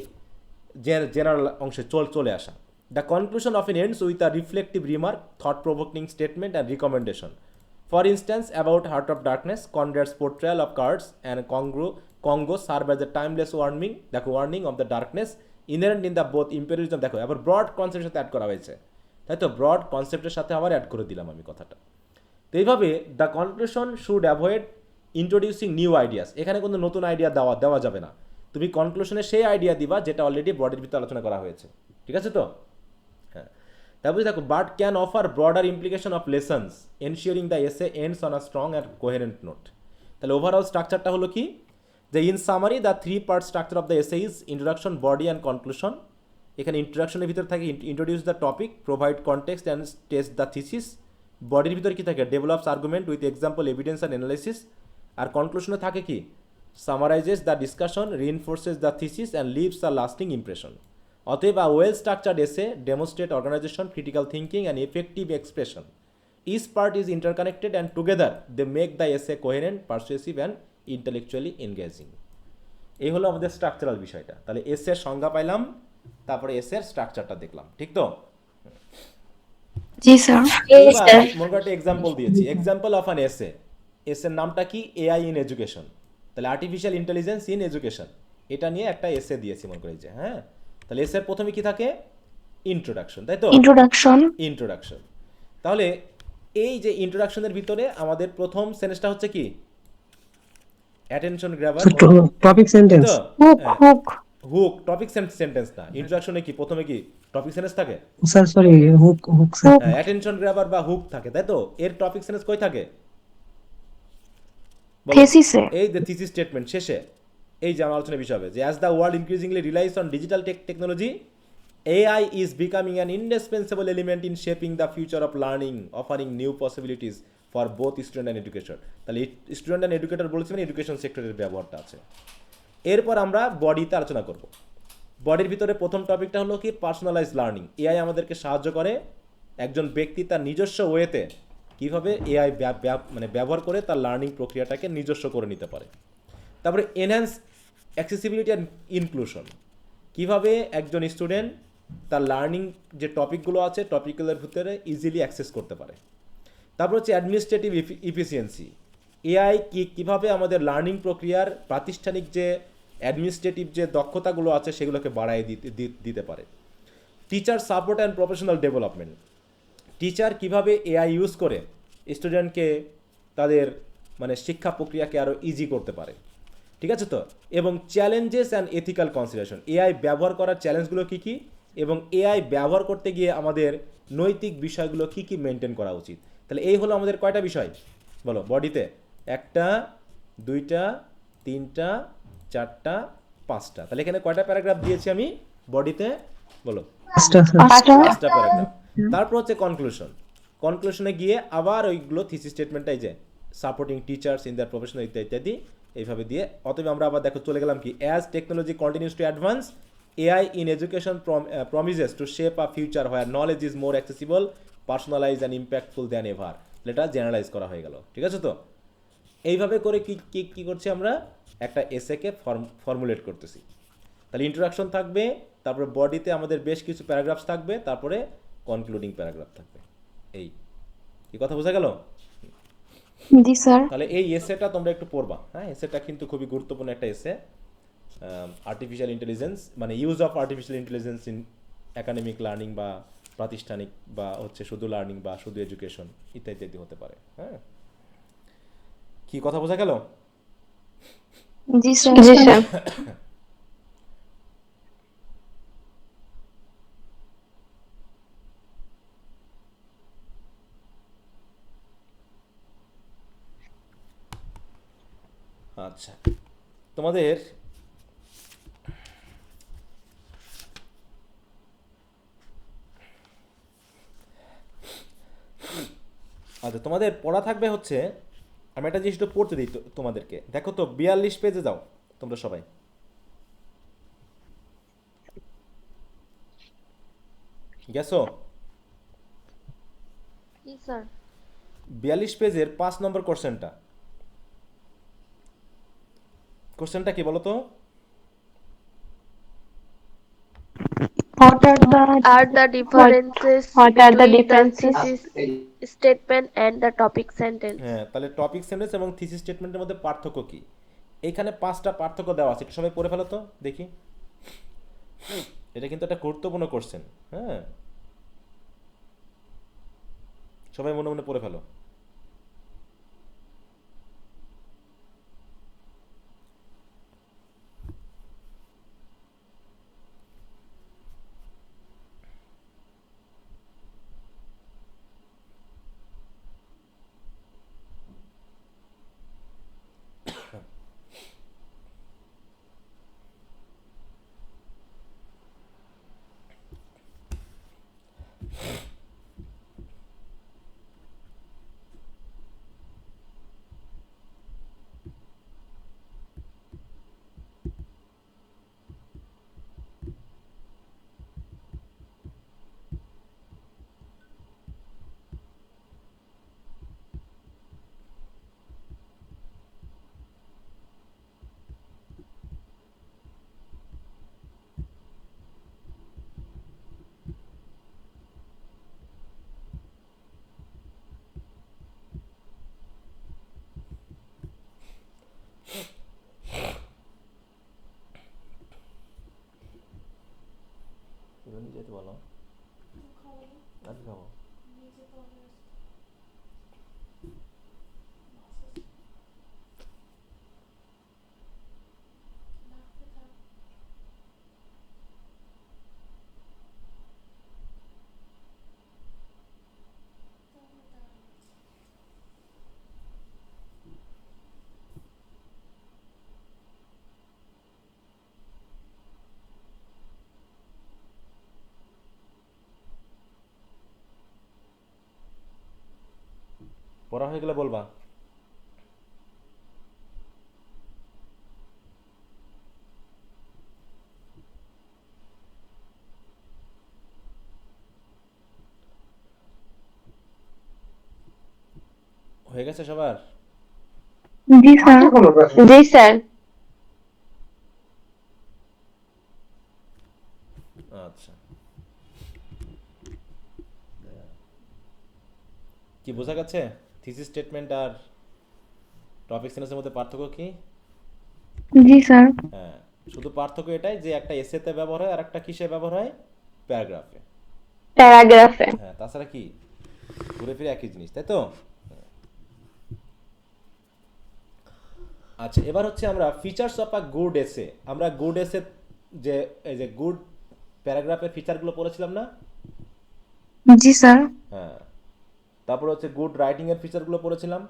জেনারেল অংশে চলে আসা। The conclusion of ends with a reflective remark, thought provoking statement and recommendation. For instance, about Heart of Darkness, Conrad's portrayal of cards and Congo serve as a timeless warning, দেখো warning of the darkness inherent in the both imperialism, দেখো আবার broad কনসেপ্টের সাথে add করা হয়েছে, তাই তো? Broad কনসেপ্টের সাথে আবার অ্যাড করে দিলাম আমি কথাটা। তো এইভাবে the conclusion should avoid introducing new ideas, এখানে কোনো নতুন আইডিয়া দেওয়া যাবে না। তুমি কনক্লুশনে সেই আইডিয়া দিবা যেটা অলরেডি বডির ভিতরে আলোচনা করা হয়েছে। ঠিক আছে তো? হ্যাঁ। তারপরে দেখো, but can offer broader implication of lessons ensuring the essay ends on a strong and coherent note. তাহলে ওভারঅল স্ট্রাকচারটা হলো কি, যে in summary the 3-part structure of the essay is introduction, body and conclusion. এখানে ইন্ট্রোডাকশনের ভিতরে থাকে introduce the topic, provide context and test the thesis. বডির ভিতরে কি থাকে, develops argument with example, evidence and analysis. আর কনক্লুশনে থাকে কি, summarises the discussion, reinforces the thesis and leaves a lasting impression. অতএব a well structured essay demonstrate organisation, critical thinking and effective expression. Each part is interconnected and together they make the essay coherent, persuasive and intellectually engaging. এই হলো আমাদের structural বিষয়টা। তাহলে এসের সংজ্ঞা পাইলাম, তারপরে এসের স্ট্রাকচারটা দেখলাম, ঠিক তো?
জি স্যার।
এবার মনে করো একটা এক্সাম্পল দিয়েছি, এক্সাম্পল অফ অ্যান এসে। এসের নামটা কি, এআই ইন এডুকেশন। তাহলে আর্টিফিশিয়াল ইন্টেলিজেন্স ইন এডুকেশন, এটা নিয়ে একটা এসে দিয়েছি মনে করে, যে হ্যাঁ। তাহলে এসের প্রথমে কি থাকে, ইন্ট্রোডাকশন, তাই তো? ইন্ট্রোডাকশন। তাহলে এই যে ইন্ট্রোডাকশনের ভিতরে আমাদের প্রথম সেন্টেন্সটা হচ্ছে কি, attention grabber,
topic sentence.
Hook. Topic sentence না, ইন্ট্রোডাকশনে কি প্রথমে কি টপিক সেন্টেন্স থাকে?
Sir sorry, hook sir.
Attention grabber বা হুক থাকে, তাই তো? এর টপিক সেন্টেন্স কই থাকে?
থিসিসে।
এই যে থিসিস স্টেটমেন্ট শেষে এই যে আমার আলোচনার বিষয় হবে, যে as the world increasingly realise on digital technology, AI is becoming an indispensable element in shaping the future of learning, offering new possibilities for both student and education. তাহলে স্টুডেন্ট অ্যান্ড এডুকেটর বলেছি মানে education সেক্টরের ব্যবহারটা আছে। এরপর আমরা বডিতে আলোচনা করব। বডির ভিতরে প্রথম টপিকটা হলো কি পার্সোনালাইজ লার্নিং। এআই আমাদেরকে সাহায্য করে একজন ব্যক্তি তার নিজস্ব ওয়েতে কীভাবে এআই মানে ব্যবহার করে তার লার্নিং প্রক্রিয়াটাকে নিজস্ব করে নিতে পারে। তারপরে এনহ্যান্স অ্যাক্সেসিবিলিটি অ্যান্ড ইনক্লুশন, কীভাবে একজন স্টুডেন্ট তার লার্নিং যে টপিকগুলো আছে টপিকগুলোর ভিতরে ইজিলি অ্যাক্সেস করতে পারে। তারপর হচ্ছে অ্যাডমিনিস্ট্রেটিভ ইফিসিয়েন্সি, এআই কীভাবে আমাদের লার্নিং প্রক্রিয়ার প্রাতিষ্ঠানিক যে অ্যাডমিনিস্ট্রেটিভ যে দক্ষতাগুলো আছে সেগুলোকে বাড়ায় দিতে পারে। Teacher support and professional development, teacher কীভাবে এআই ইউজ করে স্টুডেন্টকে তাদের মানে শিক্ষা প্রক্রিয়াকে আরও ইজি করতে পারে, ঠিক আছে তো। এবং challenges and ethical consideration, AI ব্যবহার করার চ্যালেঞ্জগুলো কী কী এবং এআই ব্যবহার করতে গিয়ে আমাদের নৈতিক বিষয়গুলো কী কী মেনটেন করা উচিত। তাহলে এই হলো আমাদের কয়টা বিষয় বলো বডিতে? 1টা 2টা 3টা 4টা 5টা। তাহলে এখানে কয়টা প্যারাগ্রাফ দিয়েছি আমি বডিতে বলো? 5টা প্যারাগ্রাফ। তারপর হচ্ছে কনক্লুশন। কনক্লুশনে গিয়ে আবার ওইগুলো থিসিস স্টেটমেন্টটাই যে supporting teachers in their professional ইত্যাদি এইভাবে দিয়ে। অতএব আমরা আবার দেখো চলে গেলাম কি as technology continues to advance AI in education promises to shape a future where knowledge is more accessible, personalize and impactful than ever. এটা জেনারেলাইজ করা হয়ে গেল, ঠিক আছে তো। এইভাবে করে কি করছি আমরা একটা এসেকে ফর্মুলেট করতেছি। তাহলে ইন্ট্রোডাকশন থাকবে, তারপরে বডিতে আমাদের বেশ কিছু প্যারাগ্রাফস থাকবে, তারপরে কনক্লুডিং প্যারাগ্রাফ থাকবে। এই কি কথা বোঝা গেল?
জি স্যার।
তাহলে এই এসেটা তোমরা একটু পড়বা, হ্যাঁ। এসেটা কিন্তু খুবই গুরুত্বপূর্ণ একটা এসে, আর্টিফিশিয়াল ইন্টেলিজেন্স মানে use of artificial intelligence in academic learning বা প্রাতিষ্ঠানিক বা হচ্ছে শুধু লার্নিং বা শুধু এডুকেশন ইত্যাদি হতে পারে, হ্যাঁ। কি কথা বোঝা গেল?
জি স্যার। জি স্যার।
আচ্ছা, তোমাদের তোমাদের পড়া থাকবে হচ্ছে, আমি একটা জিনিস একটু পড়তে দিই তোমাদেরকে। দেখো তো 42 পেজে যাও তোমরা সবাই। গেছো?
জি স্যার।
42 পেজের 5 নম্বর কোশ্চেনটা কি বলো তো?
What are
Are the differences
what are the
between the
differences?
thesis statement and the topic sentence?
হ্যাঁ, তাহলে টপিক সেন্টেন্স এবং থিসিস স্টেটমেন্টের মধ্যে পার্থক্য কি? এখানে 5টা পার্থক্য দেওয়া আছে, একটু সবাই পড়ে ফেলো তো দেখি। এটা কিন্তু একটা গুরুত্বপূর্ণ কোশ্চেন, হ্যাঁ। সবাই মনে মনে পড়ে ফেলো। যেতে বলো, আজকে খাবো। পড়া হয়ে গেলে বলবা। হয়ে গেছে সবার?
জি স্যার।
জি স্যার।
আচ্ছা, কি বোঝা গেছে থিসিস স্টেটমেন্ট আর টপিক সেন্টেন্সের মধ্যে পার্থক্য কি?
জি স্যার।
হ্যাঁ, শুধু পার্থক্য এটাই যে একটা এসেতে ব্যবহার হয় আর একটা কিসে ব্যবহার হয়, প্যারাগ্রাফে।
প্যারাগ্রাফে।
হ্যাঁ, তাছাড়া কি ঘুরে ফিরে একই জিনিস, তাই তো? আচ্ছা, এবার হচ্ছে আমরা ফিচার্স অফ আ গুড এসে। আমরা গুড এসে যে এই যে গুড প্যারাগ্রাফের ফিচারগুলো পড়েছিলাম না?
জি স্যার।
হ্যাঁ, তারপর হচ্ছে গুড রাইটিং এর ফিচারগুলো পড়েছিলাম।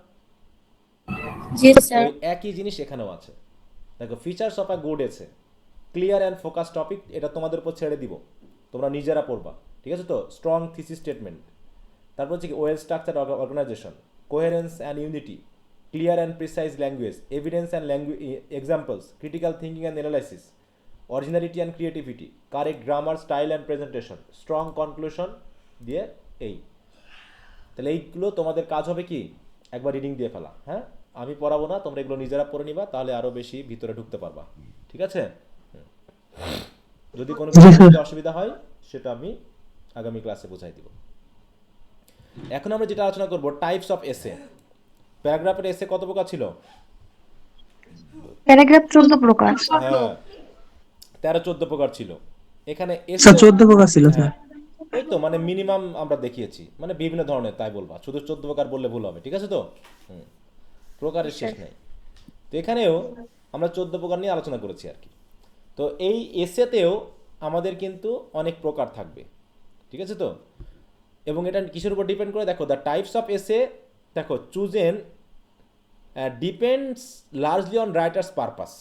Yes,
ওই
sir.
একই জিনিস এখানেও আছে। দেখো, ফিচার্স অফ আ গুড এসে, ক্লিয়ার অ্যান্ড ফোকাস টপিক, এটা তোমাদের উপর ছেড়ে দিব, তোমরা নিজেরা পড়বা, ঠিক আছে তো? স্ট্রং থিসিস স্টেটমেন্ট, তারপর হচ্ছে কি well structure organization, coherence and unity, clear and precise language, evidence and examples, critical thinking and analysis, originality and creativity, correct grammar, style and presentation, strong conclusion দিয়ে এই। তাহলে এইগুলো তোমাদের কাজ হবে কি একবার রিডিং দিয়ে ফেলা। হ্যাঁ, আমি পড়াবো না, তোমরা এগুলো নিজেরা পড়ে নিবা, তাহলে আরো বেশি ভিতরে ঢুকতে পারবা, ঠিক আছে? যদি কোনো কিছু বুঝতে অসুবিধা হয় সেটা আমি আগামী ক্লাসে বোঝাই দিব। এখন আমরা যেটা আলোচনা করব, টাইপস অফ এসে। প্যারাগ্রাফের এসে কত প্রকার ছিল?
প্যারাগ্রাফ 14 প্রকার।
হ্যাঁ, 13-14 প্রকার ছিল। এখানে এসে
স্যার 14 প্রকার ছিল স্যার।
হ্যাঁ, ওই তো মানে মিনিমাম আমরা দেখিয়েছি, মানে বিভিন্ন ধরনের, তাই বলবা, শুধু 14 প্রকার বললে ভুল হবে, ঠিক আছে তো? প্রকারের শেষ নেই। তো এখানেও আমরা 14 প্রকার নিয়ে আলোচনা করেছি আর কি। তো এই এসেতেও আমাদের কিন্তু অনেক প্রকার থাকবে, ঠিক আছে তো? এবং এটা কিসের উপর ডিপেন্ড করে? দেখো, দ্য টাইপস অফ এসে, দেখো, chosen depends largely on writer's purpose.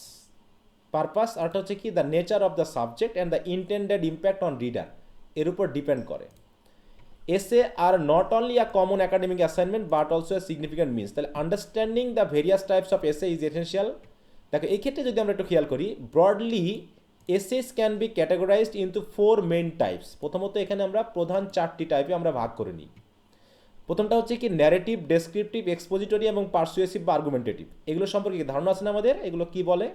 Purpose আরটা হচ্ছে কি, the nature of the subject and the intended impact on reader, এর উপর ডিপেন্ড করে। Essay are not only a common academic assignment but also a significant means. তাহলে understanding the various types of essay is essential. দেখো, এই ক্ষেত্রে যদি আমরা একটু খেয়াল করি, broadly essays can be categorised into 4 main types. প্রথমত এখানে আমরা প্রধান 4টি টাইপে আমরা ভাগ করে নিই। প্রথমটা হচ্ছে কি, ন্যারেটিভ, ডেসক্রিপটিভ, এক্সপোজিটরি এবং পারসুয়েসিভ বা আর্গুমেন্টেটিভ। এগুলো সম্পর্কে কি ধারণা আছে না আমাদের? এগুলো কি বলে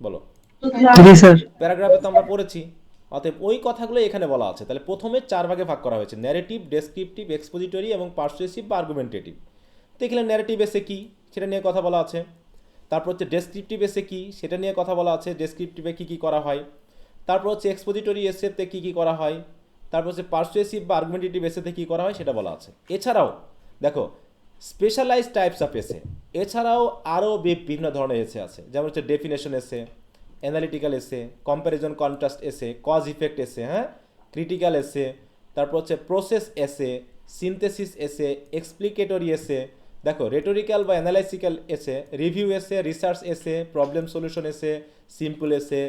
বলো?
জি স্যার।
প্যারাগ্রাফে তো আমরা পড়েছি, অতএব ওই কথাগুলো এখানে বলা আছে। তাহলে প্রথমে 4 ভাগে ভাগ করা হয়েছে, ন্যারেটিভ, ডেসক্রিপটিভ, এক্সপোজিটরি এবং পারসুয়েসিভ বা আর্গুমেন্টেটিভ। তো এখানে ন্যারেটিভ এসে কি সেটা নিয়ে কথা বলা আছে। তারপর হচ্ছে ডেসক্রিপটিভ এসে কি সেটা নিয়ে কথা বলা আছে, ডেসক্রিপটিভে কী কী করা হয়। তারপর হচ্ছে এক্সপোজিটরি এসেতে কী কী করা হয়। তারপর হচ্ছে পারসুয়েসিভ বা আর্গুমেন্টেটিভ এসেতে কী করা হয় সেটা বলা আছে। এছাড়াও দেখো, স্পেশালাইজড টাইপস অফ এসে, এছাড়াও আরও বিভিন্ন ধরনের এসে আছে, যেমন হচ্ছে ডেফিনেশন এসে, অ্যানালিটিক্যাল এসে, কম্প্যারিজন কন্ট্রাস্ট এসে, কজ ইফেক্ট এসে, হ্যাঁ, ক্রিটিক্যাল এসে, তারপর হচ্ছে প্রসেস এসে, সিনথেসিস এসে, এক্সপ্লিকেটরি এসে, দেখো, রেটোরিক্যাল বা অ্যানালাইসিক্যাল এসে, রিভিউ এসে, রিসার্চ এসে, প্রবলেম সলিউশন এসে, সিম্পল এসে,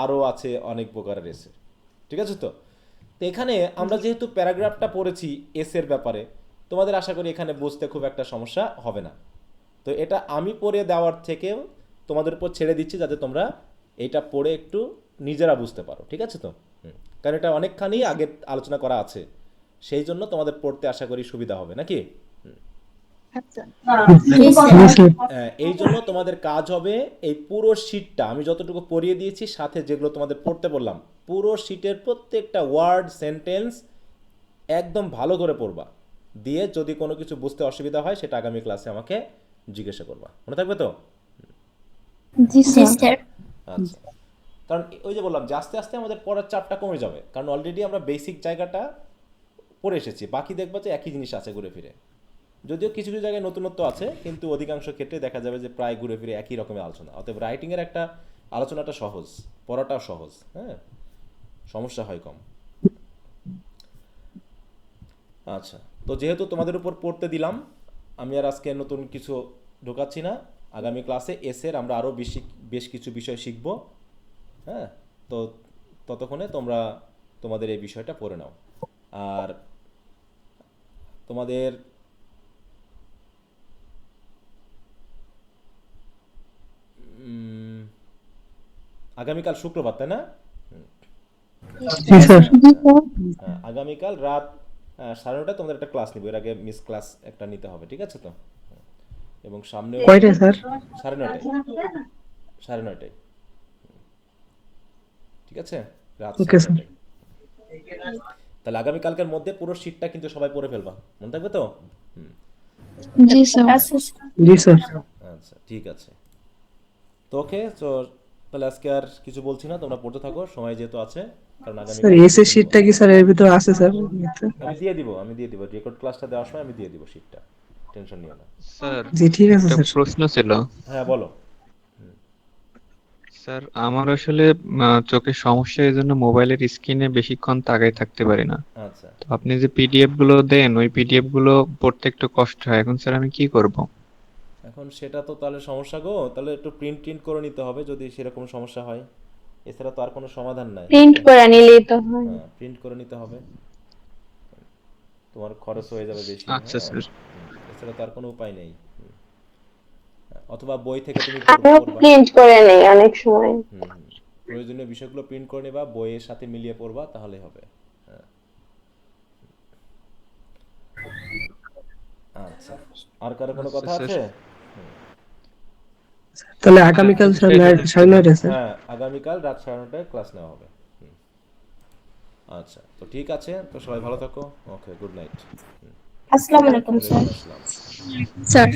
আরও আছে অনেক প্রকারের এসে, ঠিক আছে তো? তো এখানে আমরা যেহেতু প্যারাগ্রাফটা পড়েছি এসের ব্যাপারে, তোমাদের আশা করি এখানে বুঝতে খুব একটা সমস্যা হবে না। তো এটা আমি পড়ে দেওয়ার থেকেও তোমাদের উপর ছেড়ে দিচ্ছি, যাতে তোমরা এটা পড়ে একটু নিজেরা বুঝতে পারো, ঠিক আছে তো? কারণ এটা অনেকখানি আগে আলোচনা করা আছে, সেই জন্য তোমাদের পড়তে আশা করি সুবিধা হবে, নাকি?
জি স্যার।
এই জন্য তোমাদের কাজ হবে এই পুরো শিটটা আমি যতটুকু পড়িয়ে দিয়েছি, সাথে যেগুলো তোমাদের পড়তে বললাম, পুরো শিটের প্রত্যেকটা ওয়ার্ড, সেন্টেন্স একদম ভালো করে পড়বা, দিয়ে যদি কোনো কিছু বুঝতে অসুবিধা হয় সেটা আগামী ক্লাসে আমাকে জিজ্ঞাসা করবা, মনে থাকবে তো?
জি
Yes,
স্যার।
sir.
আচ্ছা, কারণ ওই যে বললাম যে আস্তে আস্তে আমাদের পড়ার চাপটা কমে যাবে, কারণ অলরেডি আমরা বেসিক জায়গাটা পড়ে এসেছি, বাকি দেখবা যে একই জিনিস আছে ঘুরে ফিরে। যদিও কিছু কিছু জায়গায় নতুনত্ব আছে, কিন্তু অধিকাংশ ক্ষেত্রে দেখা যাবে যে প্রায় ঘুরে ফিরে একই রকমের আলোচনা। অতএব রাইটিংয়ের একটা আলোচনাটা সহজ, পড়াটাও সহজ, হ্যাঁ, সমস্যা হয় কম। আচ্ছা, তো যেহেতু তোমাদের উপর পড়তে দিলাম, আমি আর আজকে নতুন কিছু ঢোকাচ্ছি না। আগামী ক্লাসে এসের আমরা আরও বেশ কিছু বিষয় শিখব, হ্যাঁ। তো ততক্ষণে তোমরা তোমাদের এই বিষয়টা পড়ে নাও। আর তোমাদের আগামীকাল শুক্রবার, তাই না?
জি স্যার।
জি স্যার।
হ্যাঁ, আগামীকাল রাত 9:30 তোমাদের একটা ক্লাস নিবে, এর আগে মিস ক্লাস একটা নিতে হবে, ঠিক আছে তো? এবং সামনে
কয়টায় স্যার?
9:30, 9:30, ঠিক আছে, রাত
ওকে স্যার।
9:30। তাহলে আগামীকালকের মধ্যে পুরো শীটটা কিন্তু সবাই পড়ে ফেলবা, মনে থাকবে তো? হুম,
জি স্যার।
আচ্ছা
জি স্যার।
আচ্ছা ঠিক আছে। তো ওকে, তো তাহলে আজকে আর কিছু বলছি না, তোমরা পড়তে থাকো, সময় যেহেতু আছে, কারণ
স্যার
আগামীকাল
এস এর শীটটা কি স্যার এর ভিতরে আছে স্যার?
আমি দিয়ে দিব রেকর্ড ক্লাসটা দেওয়ার সময় আমি দিয়ে দিব শীটটা, টেনশন নিও না।
স্যার
জি ঠিক আছে
একটা
স্যার।
প্রশ্ন ছিল।
হ্যাঁ বলো।
স্যার আমার আসলে চোখের সমস্যা, এই জন্য মোবাইলের স্ক্রিনে বেশিক্ষণ তাকায় থাকতে পারি না।
আচ্ছা,
তো আপনি যে পিডিএফ গুলো দেন, ওই পিডিএফ গুলো পড়তে একটু কষ্ট হয়। এখন স্যার আমি কি করব?
এখন সেটা তো তাহলে সমস্যা গো, তাহলে একটু প্রিন্ট করে নিতে হবে যদি সেরকম সমস্যা হয়, এছাড়া তো আর কোনো সমাধান নাই।
প্রিন্ট করে নিলেই তো হয়।
হ্যাঁ, প্রিন্ট করে নিতে হবে, তোমার খরচ হয়ে যাবে বেশি।
আচ্ছা
হ্যাঁ,
স্যার।
এছাড়া তো আর কোনো উপায় নেই। অথবা বই থেকে তুমি
আমিও
পড়বা।
প্রিন্ট করে নেই অনেক সময়।
প্রয়োজনীয় বিষয়গুলো প্রিন্ট করে নেবা, বইয়ের সাথে মিলিয়ে পড়বা, তাহলে হবে। হ্যাঁ। আচ্ছা, আর কারো কোনো কথা
আচ্ছা,
আছে?
তাহলে আগামীকাল স্যার
সেটাই
9:30 স্যার।
হ্যাঁ, আগামীকাল রাত 9:30 ক্লাস নেওয়া হবে। আচ্ছা, তো ঠিক আছে, তো সবাই ভালো থাকো। ওকে, গুড নাইট।
আসসালামু আলাইকুম স্যার।
ওয়ালাইকুম আসসালাম।
স্যার।